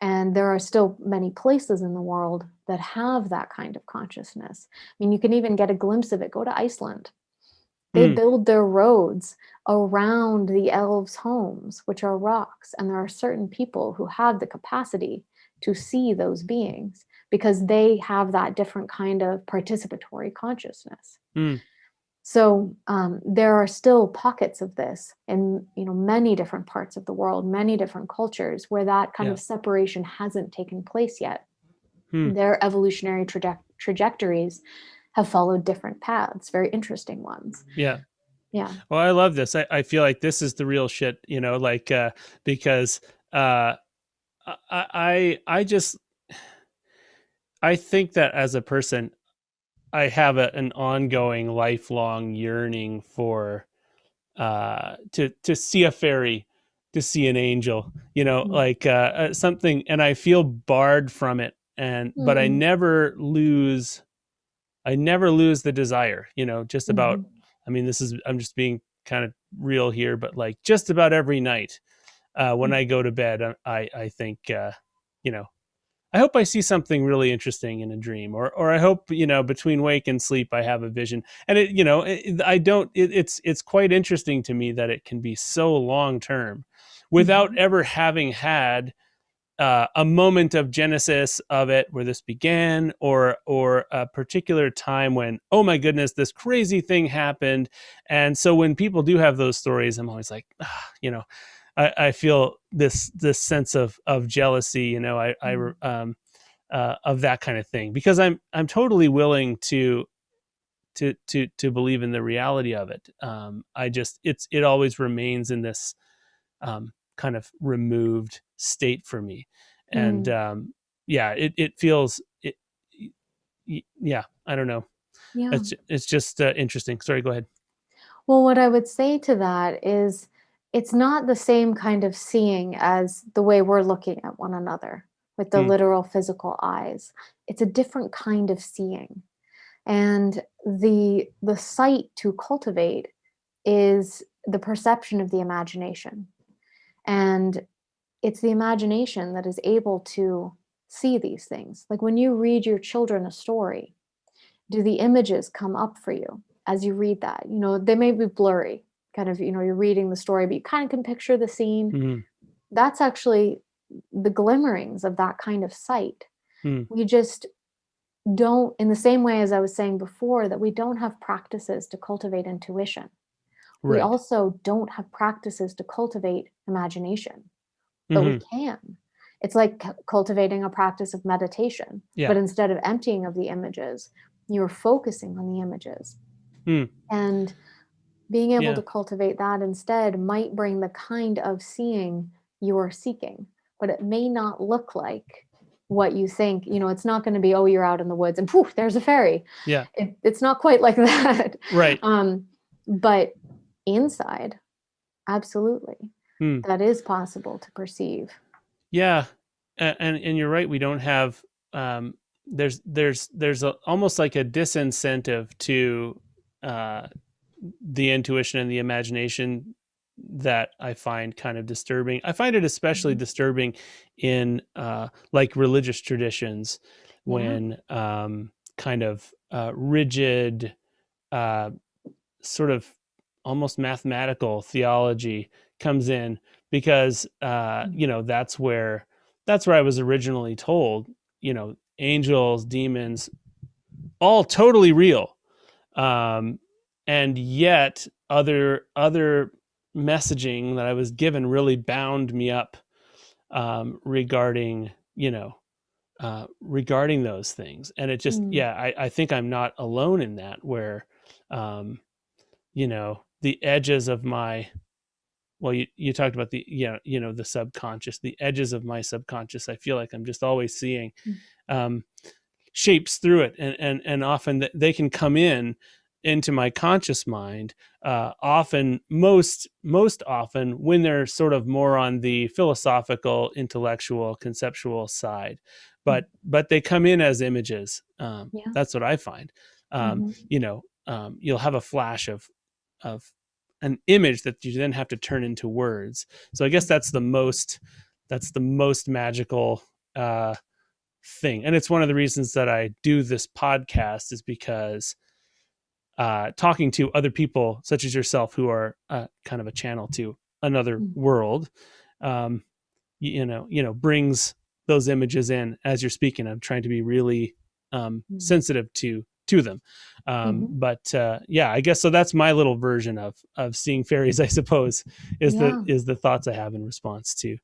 Speaker 2: And there are still many places in the world that have that kind of consciousness. I mean, you can even get a glimpse of it. Go to Iceland. They
Speaker 1: Mm,
Speaker 2: build their roads around the elves' homes, which are rocks. And there are certain people who have the capacity to see those beings because they have that different kind of participatory consciousness.
Speaker 1: mm,
Speaker 2: So there are still pockets of this in many different parts of the world, many different cultures where that kind
Speaker 1: yeah.
Speaker 2: of separation hasn't taken place yet.
Speaker 1: Hmm.
Speaker 2: Their evolutionary trajectories have followed different paths, very interesting ones.
Speaker 1: Yeah.
Speaker 2: Yeah.
Speaker 1: Well, I love this. I feel like this is the real shit, like because uh I just I think that as a person I have an ongoing lifelong yearning for to see a fairy, to see an angel,
Speaker 2: Mm.
Speaker 1: like something, and I feel barred from it, but
Speaker 2: Mm.
Speaker 1: I never lose the desire, just about.
Speaker 2: Mhm.
Speaker 1: I mean, I'm just being kind of real here, but like just about every night when
Speaker 2: Mm.
Speaker 1: I go to bed, I think, you know, I hope I see something really interesting in a dream, or I hope, between wake and sleep I have a vision. And I don't. It's quite interesting to me that it can be so long term, without
Speaker 2: Mhm.
Speaker 1: ever having had a moment of genesis of it where this began, or a particular time when, oh my goodness, this crazy thing happened. And so when people do have those stories, I'm always like, I feel this sense of jealousy,
Speaker 2: Mm.
Speaker 1: of that kind of thing, because I'm totally willing to believe in the reality of it. I just it always remains in this kind of removed state for me. And
Speaker 2: Mm.
Speaker 1: yeah, it feels it. Yeah, I don't know.
Speaker 2: Yeah.
Speaker 1: It's just interesting. Sorry, go ahead.
Speaker 2: Well, what I would say to that is it's not the same kind of seeing as the way we're looking at one another with the
Speaker 1: Hmm.
Speaker 2: literal physical eyes. It's a different kind of seeing. And the sight to cultivate is the perception of the imagination. And it's the imagination that is able to see these things. Like when you read your children a story, do the images come up for you as you read that? They may be blurry, kind of, you're reading the story, but you kind of can picture the scene.
Speaker 1: Hmm.
Speaker 2: That's actually the glimmerings of that kind of sight.
Speaker 1: Hmm.
Speaker 2: We just don't, in the same way as I was saying before, that we don't have practices to cultivate intuition. We
Speaker 1: Right.
Speaker 2: also don't have practices to cultivate imagination, but we
Speaker 1: Hmm.
Speaker 2: can. It's like cultivating a practice of meditation,
Speaker 1: Yeah.
Speaker 2: but instead of emptying of the images, you're focusing on the images.
Speaker 1: Hmm.
Speaker 2: And being able
Speaker 1: Yeah.
Speaker 2: to cultivate that instead might bring the kind of seeing you're seeking, but it may not look like what you think. It's not going to be, oh, you're out in the woods and poof, there's a fairy.
Speaker 1: Yeah.
Speaker 2: It's not quite like that.
Speaker 1: Right.
Speaker 2: um, but inside, absolutely,
Speaker 1: Hmm.
Speaker 2: that is possible to perceive.
Speaker 1: Yeah, and you're right. We don't have. There's almost like a disincentive to uh, the intuition and the imagination that I find kind of disturbing. I find it especially
Speaker 2: Mhm.
Speaker 1: disturbing in like religious traditions,
Speaker 2: Yeah.
Speaker 1: when kind of rigid, uh, sort of almost mathematical theology comes in, because
Speaker 2: Mm.
Speaker 1: that's where I was originally told, angels, demons, all totally real. um, and yet other messaging that I was given really bound me up, regarding, regarding those things. And it just,
Speaker 2: Mm.
Speaker 1: yeah, I think I'm not alone in that, where um, the edges of my, well, you talked about the, the subconscious, the edges of my subconscious, I feel like I'm just always seeing
Speaker 2: Mm.
Speaker 1: um, shapes through it, and often they can come into my conscious mind, often, most often, when they're sort of more on the philosophical, intellectual, conceptual side.
Speaker 2: Mm.
Speaker 1: But they come in as images.
Speaker 2: Yeah.
Speaker 1: That's what I find.
Speaker 2: Mhm.
Speaker 1: You'll have a flash of an image that you then have to turn into words. So I guess that's the most magical thing. And it's one of the reasons that I do this podcast, is because talking to other people such as yourself who are kind of a channel to another world, brings those images in as you're speaking. I'm trying to be really sensitive to them. But I guess so. That's my little version of seeing fairies, I suppose, is the thoughts I have in response to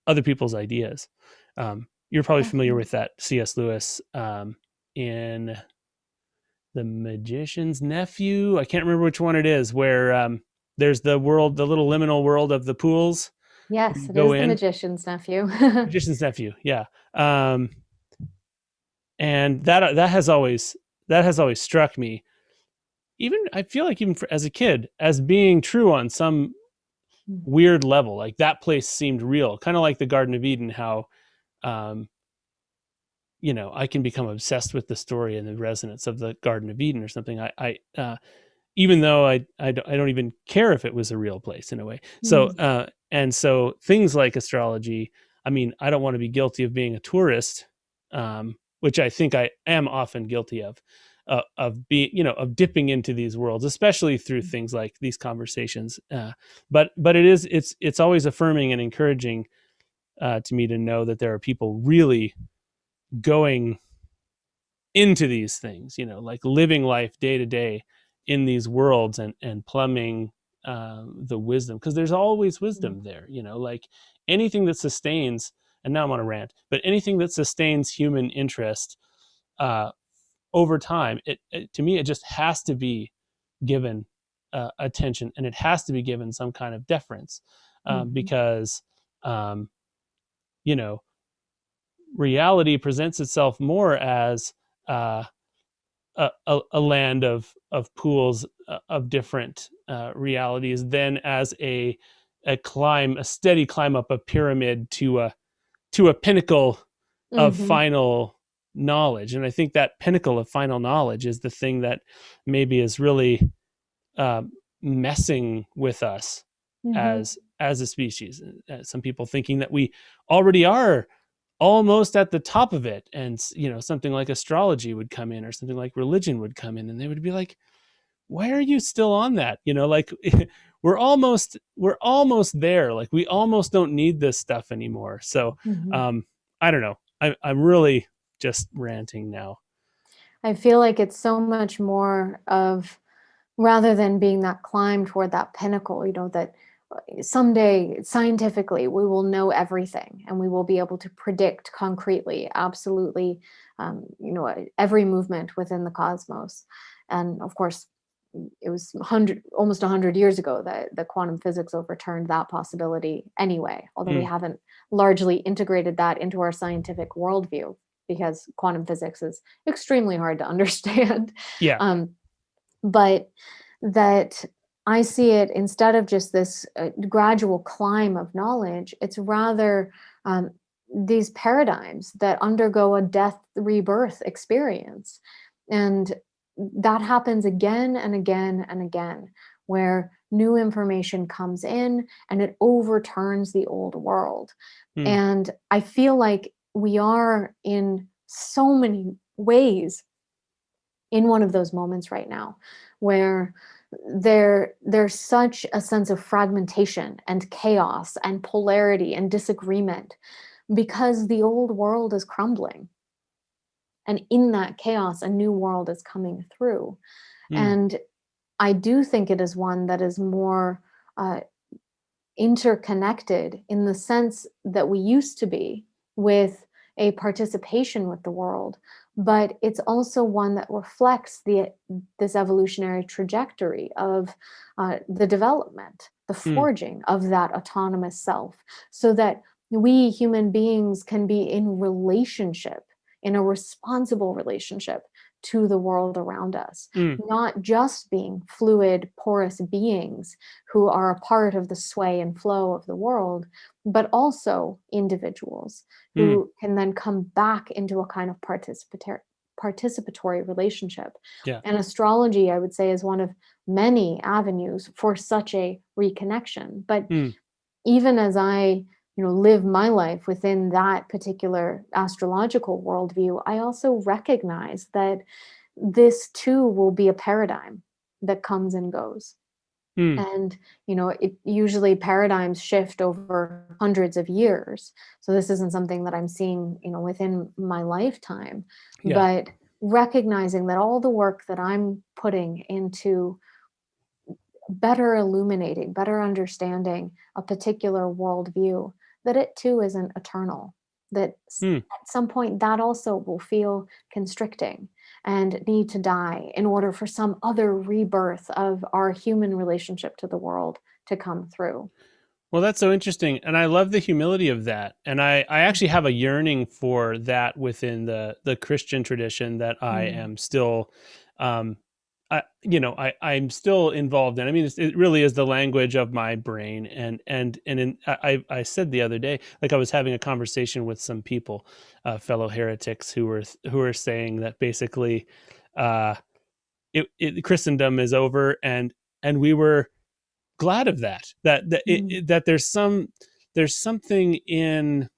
Speaker 1: other people's ideas. You're probably familiar with that C.S. Lewis in The Magician's Nephew. I can't remember which one it is, where there's the little liminal world of the pools.
Speaker 2: Yes, it is The Magician's Nephew.
Speaker 1: Magician's Nephew, yeah. And that has always struck me. Even I feel like even as a kid, as being true on some weird level. Like that place seemed real, kind of like the Garden of Eden. How, I can become obsessed with the story and the resonance of the Garden of Eden or something. I even though I don't even care if it was a real place in a way. So and so things like astrology. I mean, I don't want to be guilty of being a tourist, which I think I am often guilty of being, of dipping into these worlds, especially through things like these conversations. But it's always affirming and encouraging to me to know that there are people really going into these things, like living life day to day in these worlds and plumbing the wisdom, because there's always wisdom there, like anything that sustains, and now I'm on a rant, but anything that sustains human interest over time, to me, it just has to be given attention, and it has to be given some kind of deference, because reality presents itself more as a land of pools of different realities than as a steady climb up a pyramid to a pinnacle of final knowledge. And I think that pinnacle of final knowledge is the thing that maybe is really messing with us as a species. Some people thinking that we already are almost at the top of it, and something like astrology would come in, or something like religion would come in, and they would be like, why are you still on that? Like we're almost there. Like we almost don't need this stuff anymore. So I don't know. I'm really just ranting now.
Speaker 2: I feel like it's so much more of, rather than being that climb toward that pinnacle, that someday scientifically we will know everything and we will be able to predict concretely, absolutely, every movement within the cosmos. And of course, it was almost 100 years ago that the quantum physics overturned that possibility anyway, although we haven't largely integrated that into our scientific worldview, because quantum physics is extremely hard to understand. But that I see it, instead of just this gradual climb of knowledge, it's rather these paradigms that undergo a death rebirth experience. And that happens again and again and again, where new information comes in and it overturns the old world. And I feel like we are in so many ways in one of those moments right now, where there's such a sense of fragmentation and chaos and polarity and disagreement, because the old world is crumbling. And in that chaos, a new world is coming through. And I do think it is one that is more interconnected in the sense that we used to be, with a participation with the world, but it's also one that reflects this evolutionary trajectory of the development, the forging of that autonomous self, so that we human beings can be in relationship, in a responsible relationship to the world around us, not just being fluid, porous beings who are a part of the sway and flow of the world, but also individuals who can then come back into a kind of participatory relationship.
Speaker 1: Yeah.
Speaker 2: And astrology, I would say, is one of many avenues for such a reconnection. But
Speaker 1: Hmm.
Speaker 2: even as I, live my life within that particular astrological worldview, I also recognize that this too will be a paradigm that comes and goes.
Speaker 1: Hmm.
Speaker 2: And it usually paradigms shift over hundreds of years, so this isn't something that I'm seeing within my lifetime.
Speaker 1: Yeah.
Speaker 2: But recognizing that all the work that I'm putting into better illuminating, better understanding a particular worldview, that it too isn't eternal, that
Speaker 1: Hmm.
Speaker 2: at some point that also will feel constricting and need to die in order for some other rebirth of our human relationship to the world to come through.
Speaker 1: Well, that's so interesting. And I love the humility of that. And I actually have a yearning for that within the Christian tradition that I
Speaker 2: Mm.
Speaker 1: am still, um, I'm still involved in. I mean, it really is the language of my brain. I said the other day, like I was having a conversation with some people, fellow heretics who were saying that basically, uh, Christendom is over, and we were glad of that.
Speaker 2: Mm.
Speaker 1: That there's something in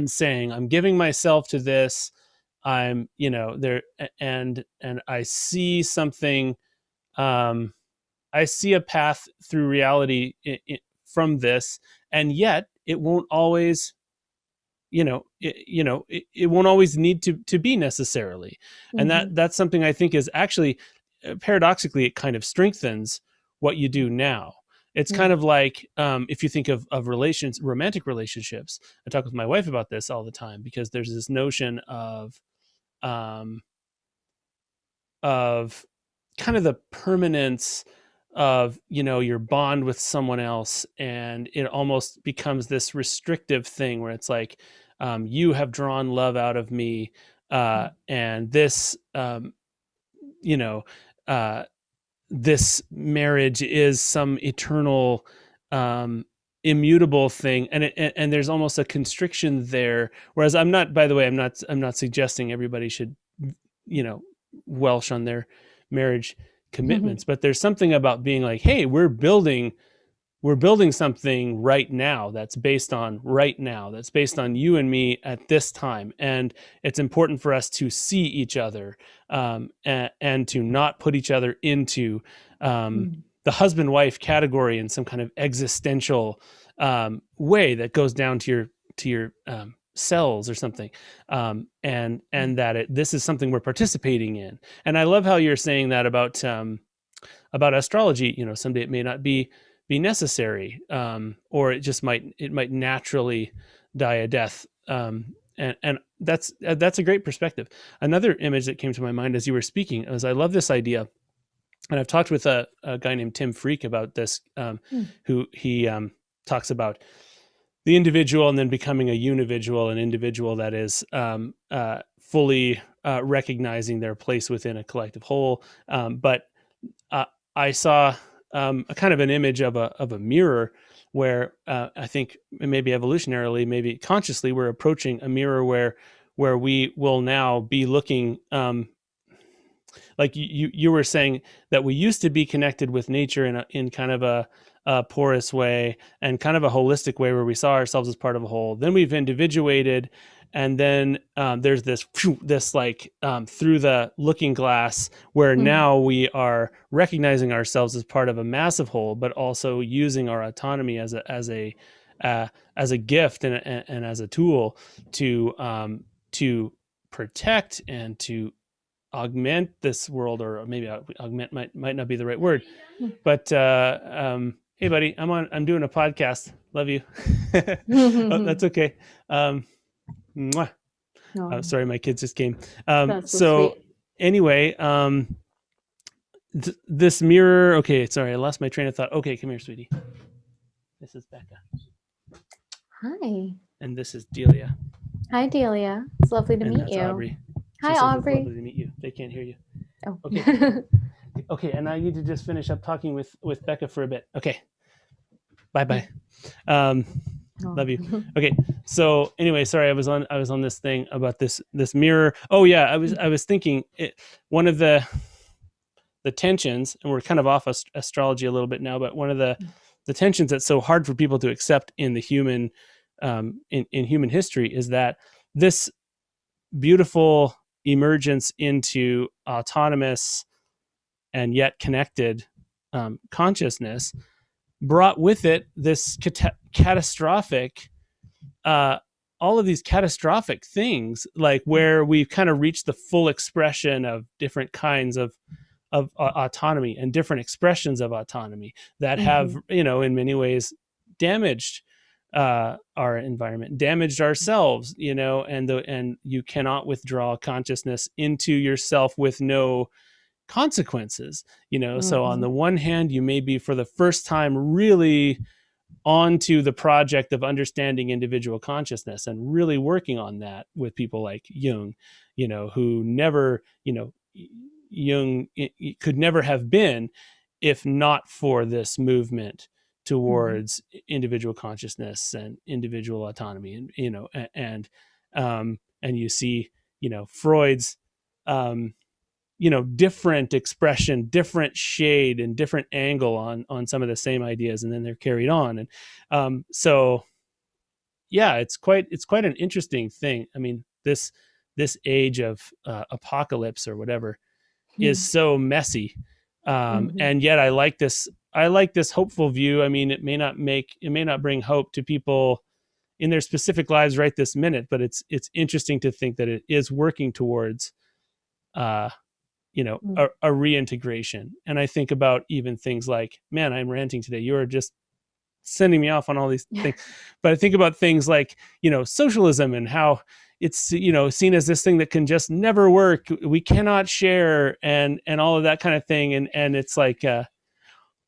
Speaker 1: saying I'm giving myself to this. I'm there, and I see something. Um, I see a path through reality from this, and yet it won't always it won't always need to be necessarily. And
Speaker 2: Mhm.
Speaker 1: that's something I think is actually, paradoxically, it kind of strengthens what you do now. It's kind
Speaker 2: Mm.
Speaker 1: of like, if you think of romantic relationships. I talk with my wife about this all the time, because there's this notion um, of kind of the permanence of your bond with someone else, and it almost becomes this restrictive thing where it's like, you have drawn love out of me, and this you know uh, this marriage is some eternal, um, immutable thing, and there's almost a constriction there. Whereas I'm not, by the way, I'm not suggesting everybody should, you know welsh on their marriage commitments, but there's something about being like, hey, we're building something right now, that's based on right now, that's based on you and me at this time, and it's important for us to see each other, and to not put each other into,
Speaker 2: Mm.
Speaker 1: the husband-wife category in some kind of existential, way that goes down to your cells or something, and that this is something we're participating in. And I love how you're saying that about astrology. Someday it may not be necessary, or it might naturally die a death, and that's a great perspective. Another image that came to my mind as you were speaking is, I love this idea, and I've talked with a guy named Tim Freak about this,
Speaker 2: Mm.
Speaker 1: who he talks about the individual and then becoming a unividual, an individual that is, fully recognizing their place within a collective whole. But uh, I saw, a kind of an image of a mirror, where, I think maybe evolutionarily, maybe consciously, we're approaching a mirror where we will now be looking, like you were saying, that we used to be connected with nature in kind of a porous way, and kind of a holistic way, where we saw ourselves as part of a whole. Then we've individuated, and then, there's this like, through the looking glass, where
Speaker 2: Mm.
Speaker 1: now we are recognizing ourselves as part of a massive whole, but also using our autonomy as a gift, and as a tool to protect and to augment this world. Or maybe augment might not be the right word. But, hey buddy, I'm doing a podcast, love you. Oh, that's
Speaker 2: Mm.
Speaker 1: okay. um Mwah.
Speaker 2: No,
Speaker 1: Sorry, my kids just came.
Speaker 2: that's so
Speaker 1: So
Speaker 2: sweet.
Speaker 1: anyway, this mirror. Okay, sorry, I lost my train of thought. Okay, come here, sweetie. This is Becca,
Speaker 2: Hi.
Speaker 1: and this is Delia,
Speaker 2: Hi, Delia. It's lovely to
Speaker 1: and
Speaker 2: meet
Speaker 1: that's
Speaker 2: you.
Speaker 1: Aubrey. She
Speaker 2: Hi,
Speaker 1: says it's
Speaker 2: Aubrey.
Speaker 1: lovely to meet you. They can't hear you.
Speaker 2: Oh.
Speaker 1: Okay. Okay, and I need to just finish up talking with Becca for a bit. Okay, bye bye. Um,
Speaker 2: Oh.
Speaker 1: Love you. Okay. So anyway, sorry, I was on this thing about this mirror. Oh yeah, I was thinking one of the tensions, and we're kind of off astrology a little bit now, but one of the tensions that's so hard for people to accept in the human in human history is that this beautiful emergence into autonomous and yet connected consciousness brought with it this catastrophic uh, all of these catastrophic things, like where we've kind of reached the full expression of different kinds of autonomy and different expressions of autonomy that have,
Speaker 2: Mm-hmm.
Speaker 1: in many ways damaged our environment, damaged ourselves, and you cannot withdraw consciousness into yourself with no consequences. So on
Speaker 2: Mm-hmm.
Speaker 1: the one hand, you may be for the first time really onto the project of understanding individual consciousness and really working on that with people like Jung, who never, Jung could never have been if not for this movement
Speaker 2: Mm-hmm.
Speaker 1: towards individual consciousness and individual autonomy, and and you see, Freud's different expression, different shade, and different angle on some of the same ideas, and then they're carried on. And so yeah, it's quite an interesting thing. I mean, this age of apocalypse or whatever is so messy,
Speaker 2: Mm-hmm.
Speaker 1: and yet I like this hopeful view. I mean, it may not bring hope to people in their specific lives right this minute, but it's interesting to think that it is working towards uh a reintegration. And I think about even things like, man, I'm ranting today, you're just sending me off on all these things. But I think about things like, socialism, and how it's, seen as this thing that can just never work, we cannot share, and all of that kind of thing. And it's like,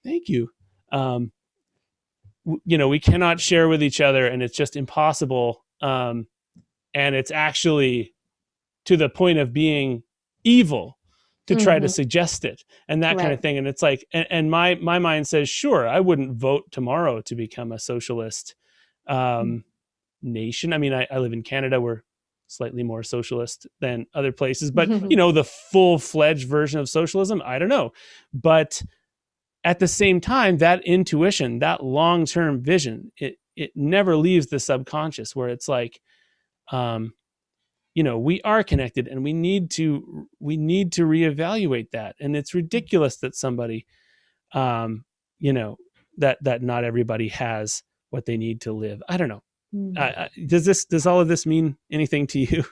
Speaker 1: thank you. um we cannot share with each other, and it's just impossible. And it's actually to the point of being evil to try to
Speaker 2: Mm-hmm.
Speaker 1: suggest it, and that kind
Speaker 2: Right.
Speaker 1: of thing. And it's like, and my mind says, sure, I wouldn't vote tomorrow to become a socialist um, nation. I mean, I live in Canada. We're slightly more socialist than other places, but the full-fledged version of socialism, I don't know. But at the same time, that intuition, that long-term vision, it never leaves the subconscious, where it's like, um, we are connected, and we need to reevaluate that. And it's ridiculous that somebody, um, you know, that not everybody has what they need to live. I don't know. Does all of this mean anything to you?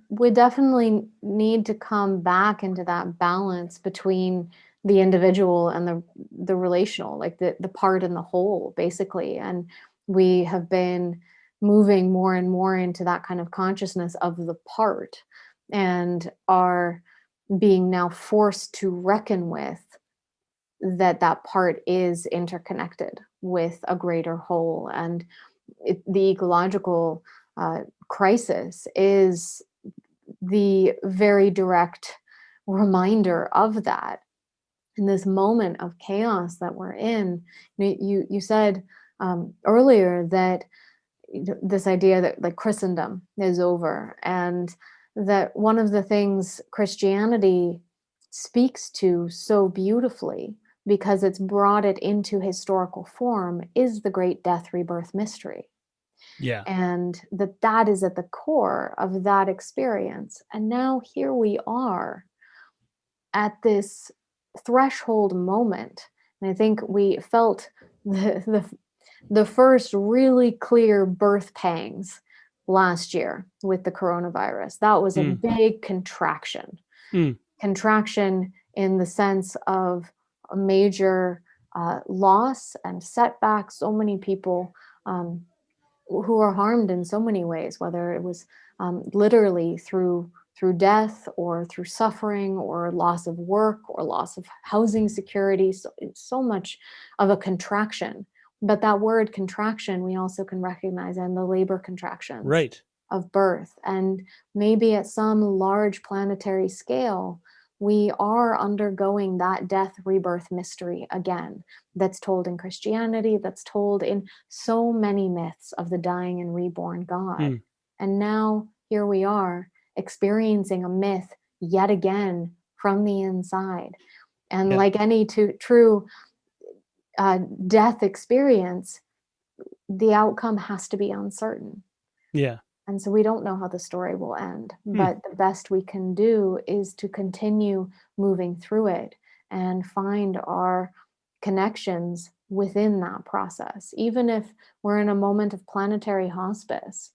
Speaker 2: We definitely need to come back into that balance between the individual and the relational, like the part and the whole, basically. And we have been moving more and more into that kind of consciousness of the part, and are being now forced to reckon with that part is interconnected with a greater whole. And the ecological crisis is the very direct reminder of that. In this moment of chaos that we're in, you said earlier that this idea that like Christendom is over, and that one of the things Christianity speaks to so beautifully, because it's brought it into historical form, is the great death rebirth mystery.
Speaker 1: Yeah.
Speaker 2: And that is at the core of that experience. And now here we are at this threshold moment. And I think we felt the first really clear birth pangs last year with the coronavirus. That was a
Speaker 1: Mm,
Speaker 2: big contraction.
Speaker 1: mm,
Speaker 2: Contraction in the sense of a major loss and setback. So many people who are harmed in so many ways, whether it was literally through death, or through suffering, or loss of work, or loss of housing security. So it's so much of a contraction. But that word contraction, we also can recognize in the labor contractions
Speaker 1: right.
Speaker 2: of birth. And maybe at some large planetary scale, we are undergoing that death rebirth mystery again, that's told in Christianity, that's told in so many myths of the dying and reborn God.
Speaker 1: Mm.
Speaker 2: And now here we are experiencing a myth yet again from the inside. And
Speaker 1: Yeah.
Speaker 2: like any true death experience, the outcome has to be uncertain.
Speaker 1: Yeah.
Speaker 2: And so we don't know how the story will end,
Speaker 1: Hmm.
Speaker 2: but the best we can do is to continue moving through it and find our connections within that process. Even if we're in a moment of planetary hospice,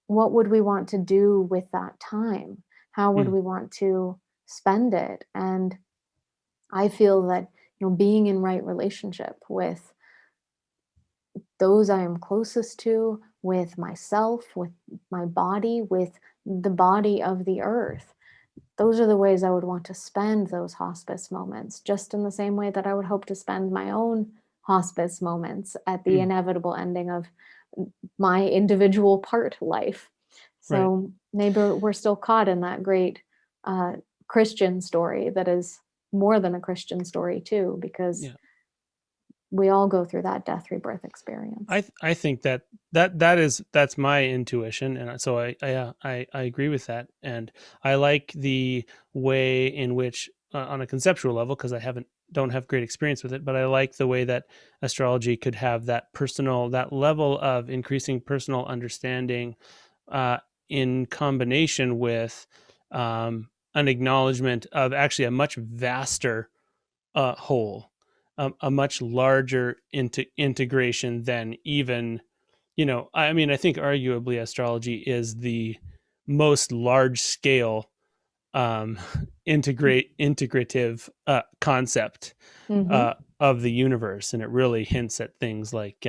Speaker 2: what would we want to do with that time? How would
Speaker 1: Hmm.
Speaker 2: we want to spend it? And I feel that, being in right relationship with those I am closest to, with myself, with my body, with the body of the earth. Those are the ways I would want to spend those hospice moments, just in the same way that I would hope to spend my own hospice moments at the
Speaker 1: Hmm.
Speaker 2: inevitable ending of my individual part life.
Speaker 1: Right.
Speaker 2: So maybe we're still caught in that great uh, Christian story that is more than a Christian story, too, because
Speaker 1: Yeah.
Speaker 2: we all go through that death rebirth experience.
Speaker 1: I think that's my intuition, and so I agree with that, and I like the way in which, on a conceptual level, because I haven't don't have great experience with it, but I like the way that astrology could have that level of increasing personal understanding, uh, in combination with, an acknowledgement of actually a much vaster, whole, a much larger integration than even, I mean, I think arguably astrology is the most large scale, um, integrative, concept,
Speaker 2: Mm-hmm.
Speaker 1: of the universe, and it really hints at things like,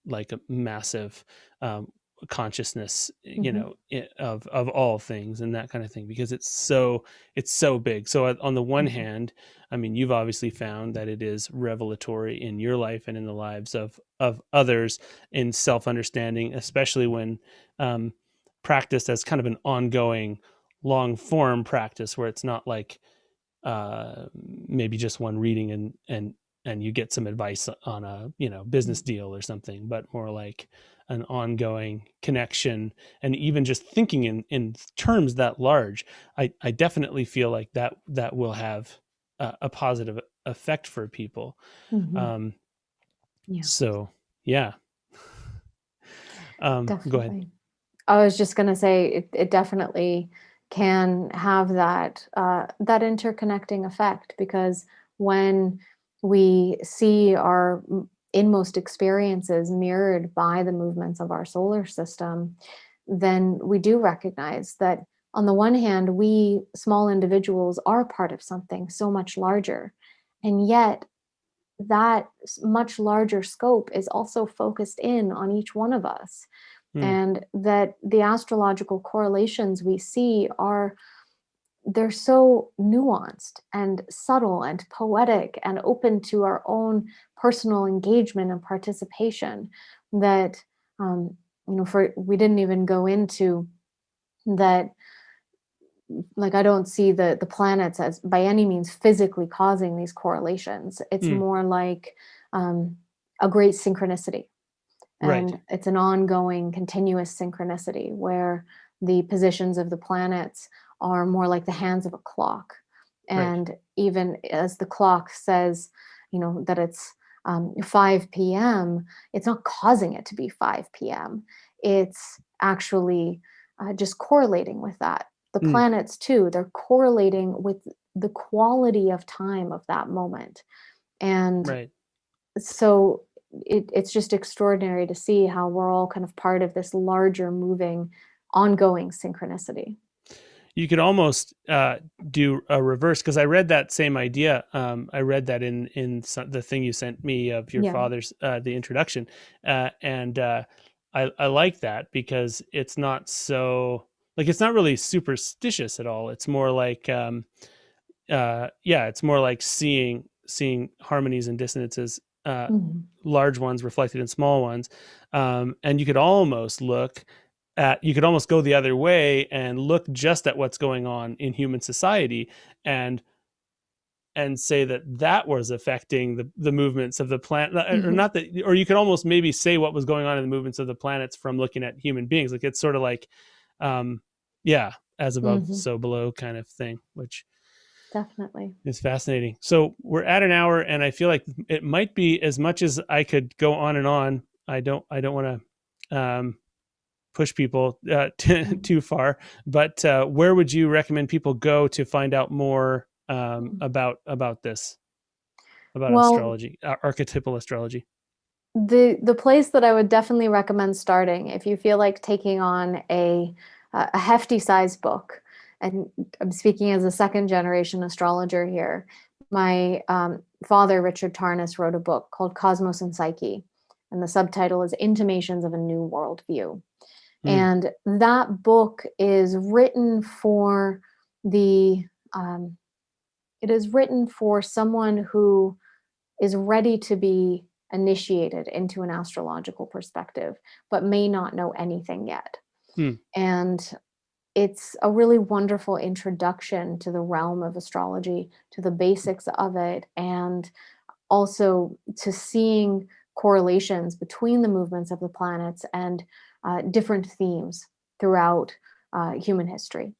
Speaker 1: like a massive, um, consciousness,
Speaker 2: Mm-hmm.
Speaker 1: of all things and that kind of thing, because it's so big. So on the one
Speaker 2: Mm-hmm.
Speaker 1: hand, I mean, you've obviously found that it is revelatory in your life and in the lives of others, in self understanding, especially when, um, practiced as kind of an ongoing long form practice, where it's not like, maybe just one reading and you get some advice on a, business deal or something, but more like an ongoing connection, and even just thinking in terms that large. I definitely feel like that will have a positive effect for people.
Speaker 2: Mm-hmm.
Speaker 1: um
Speaker 2: Yeah,
Speaker 1: so yeah. Go ahead.
Speaker 2: definitely. I was just going to say it definitely can have that interconnecting effect, because when we see our inmost experiences mirrored by the movements of our solar system, then we do recognize that on the one hand, we small individuals are part of something so much larger, and yet that much larger scope is also focused in on each one of us,
Speaker 1: Mm.
Speaker 2: and that the astrological correlations we see are, they're so nuanced and subtle and poetic and open to our own personal engagement and participation, that for we didn't even go into that. Like, I don't see the planets as by any means physically causing these correlations. It's
Speaker 1: Mm.
Speaker 2: more like um, a great synchronicity,
Speaker 1: Right.
Speaker 2: and it's an ongoing continuous synchronicity where the positions of the planets are more like the hands of a clock.
Speaker 1: Right.
Speaker 2: And even as the clock says, that it's 5 p.m., it's not causing it to be 5 p.m. It's actually just correlating with that. The
Speaker 1: Mm.
Speaker 2: planets, too, they're correlating with the quality of time of that moment. And
Speaker 1: Right.
Speaker 2: so it's just extraordinary to see how we're all kind of part of this larger moving ongoing synchronicity.
Speaker 1: You could almost, do a reverse, because I read that same idea. I read that in the thing you sent me of your
Speaker 2: Yeah.
Speaker 1: father's, the introduction, and I like that, because it's not so, like, it's not really superstitious at all. It's more like, yeah, it's more like seeing harmonies and dissonances,
Speaker 2: Mhm.
Speaker 1: large ones reflected in small ones, and you could almost look you could almost go the other way and look just at what's going on in human society and say that that was affecting the movements of the planet, or
Speaker 2: Mhm.
Speaker 1: not that, or you could almost maybe say what was going on in the movements of the planets from looking at human beings. Like it's sort of like, um, yeah, as above,
Speaker 2: Mhm.
Speaker 1: so below kind of thing, which
Speaker 2: Definitely.
Speaker 1: is fascinating. So we're at an hour, and I feel like it might be as much as I could go on and on. I don't want to push people
Speaker 2: Mhm.
Speaker 1: too far, but where would you recommend people go to find out more about this, about
Speaker 2: Well,
Speaker 1: astrology, archetypal astrology?
Speaker 2: the place that I would definitely recommend starting if you feel like taking on a hefty size book, and I'm speaking as a second generation astrologer here. My father, Richard Tarnas, wrote a book called Cosmos and Psyche, and the subtitle is Intimations of a New Worldview.
Speaker 1: Mm,
Speaker 2: And that book is written for the um, it is written for someone who is ready to be initiated into an astrological perspective, but may not know anything yet.
Speaker 1: mm,
Speaker 2: And it's a really wonderful introduction to the realm of astrology, to the basics of it, and also to seeing correlations between the movements of the planets and different themes throughout human history.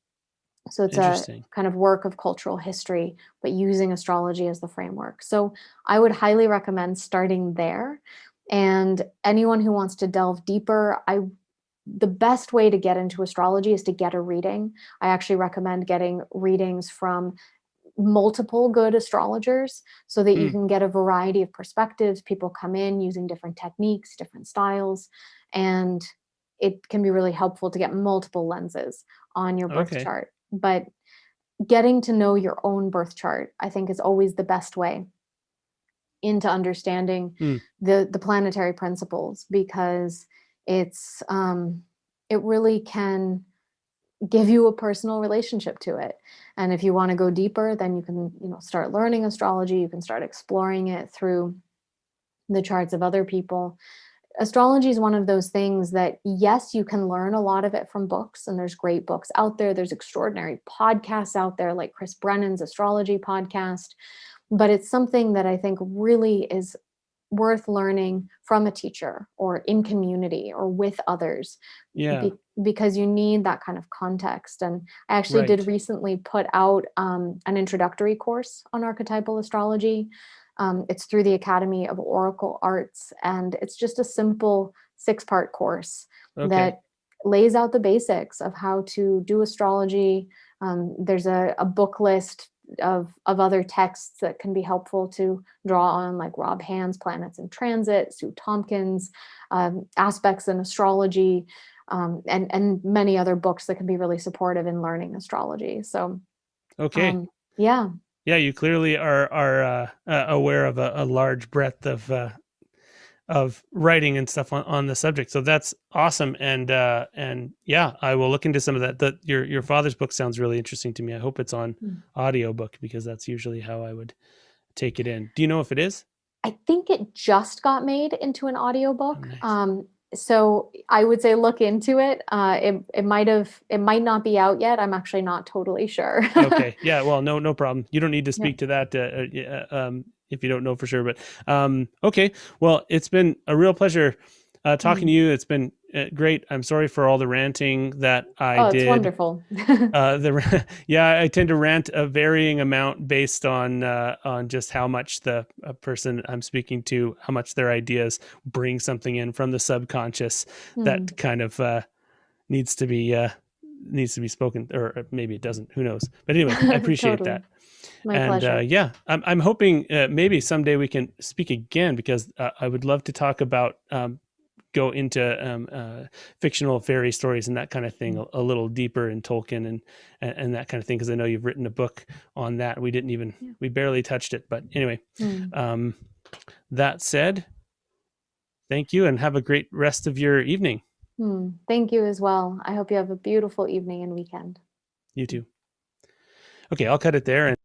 Speaker 2: So it's a
Speaker 1: interesting.
Speaker 2: kind of work of cultural history, but using astrology as the framework. So I would highly recommend starting there. And anyone who wants to delve deeper, the best way to get into astrology is to get a reading. I actually recommend getting readings from multiple good astrologers so that you
Speaker 1: Mm,
Speaker 2: can get a variety of perspectives. People come in using different techniques, different styles, and it can be really helpful to get multiple lenses on your birth
Speaker 1: okay.
Speaker 2: chart. But getting to know your own birth chart, I think, is always the best way into understanding
Speaker 1: Mm,
Speaker 2: the planetary principles, because it's it really can give you a personal relationship to it. And if you want to go deeper, then you can, start learning astrology. You can start exploring it through the charts of other people. Astrology is one of those things that, yes, you can learn a lot of it from books, and there's great books out there. There's extraordinary podcasts out there, like Chris Brennan's astrology podcast. But it's something that I think really is worth learning from a teacher or in community or with others,
Speaker 1: yeah.
Speaker 2: because you need that kind of context. And I actually did
Speaker 1: Right.
Speaker 2: recently put out an introductory course on archetypal astrology. It's through the Academy of Oracle Arts, and it's just a simple 6-part course
Speaker 1: Okay.
Speaker 2: that lays out the basics of how to do astrology. There's a book list of other texts that can be helpful to draw on, like Rob Hand's Planets in Transit, Sue Tompkins, Aspects in Astrology, and many other books that can be really supportive in learning astrology. So,
Speaker 1: Okay.
Speaker 2: yeah.
Speaker 1: Yeah, you clearly are aware of a large breadth of writing and stuff on the subject. So that's awesome. And yeah, I will look into some of that. Your father's book sounds really interesting to me. I hope it's on
Speaker 2: Mm.
Speaker 1: audiobook, because that's usually how I would take it in. Do you know if it is?
Speaker 2: I think it just got made into an
Speaker 1: Oh,
Speaker 2: audiobook.
Speaker 1: nice.
Speaker 2: So I would say look into it. It might not be out yet. I'm actually not totally sure.
Speaker 1: Okay. Yeah. Well, no problem. You don't need to
Speaker 2: Yeah.
Speaker 1: speak to that if you don't know for sure. But okay. Well, it's been a real pleasure talking to
Speaker 2: Mm.
Speaker 1: you. It's been great. I'm sorry for all the ranting that I
Speaker 2: Oh, it's
Speaker 1: did.
Speaker 2: wonderful.
Speaker 1: Yeah, I tend to rant a varying amount based on just how much the person I'm speaking to, how much their ideas bring something in from the subconscious
Speaker 2: Hmm.
Speaker 1: that kind of needs to be needs to be spoken, or maybe it doesn't. Who knows? But anyway, I appreciate
Speaker 2: Totally.
Speaker 1: that.
Speaker 2: My
Speaker 1: And
Speaker 2: pleasure.
Speaker 1: yeah, I'm hoping maybe someday we can speak again, because I would love to talk about go into fictional fairy stories and that kind of thing a little deeper in Tolkien and that kind of thing, because I know you've written a book on that.
Speaker 2: Yeah.
Speaker 1: We barely touched it, but anyway.
Speaker 2: Hmm.
Speaker 1: Um, that said, thank you and have a great rest of your evening.
Speaker 2: Hmm. Thank you as well. I hope you have a beautiful evening and weekend.
Speaker 1: You too. Okay, I'll cut it there.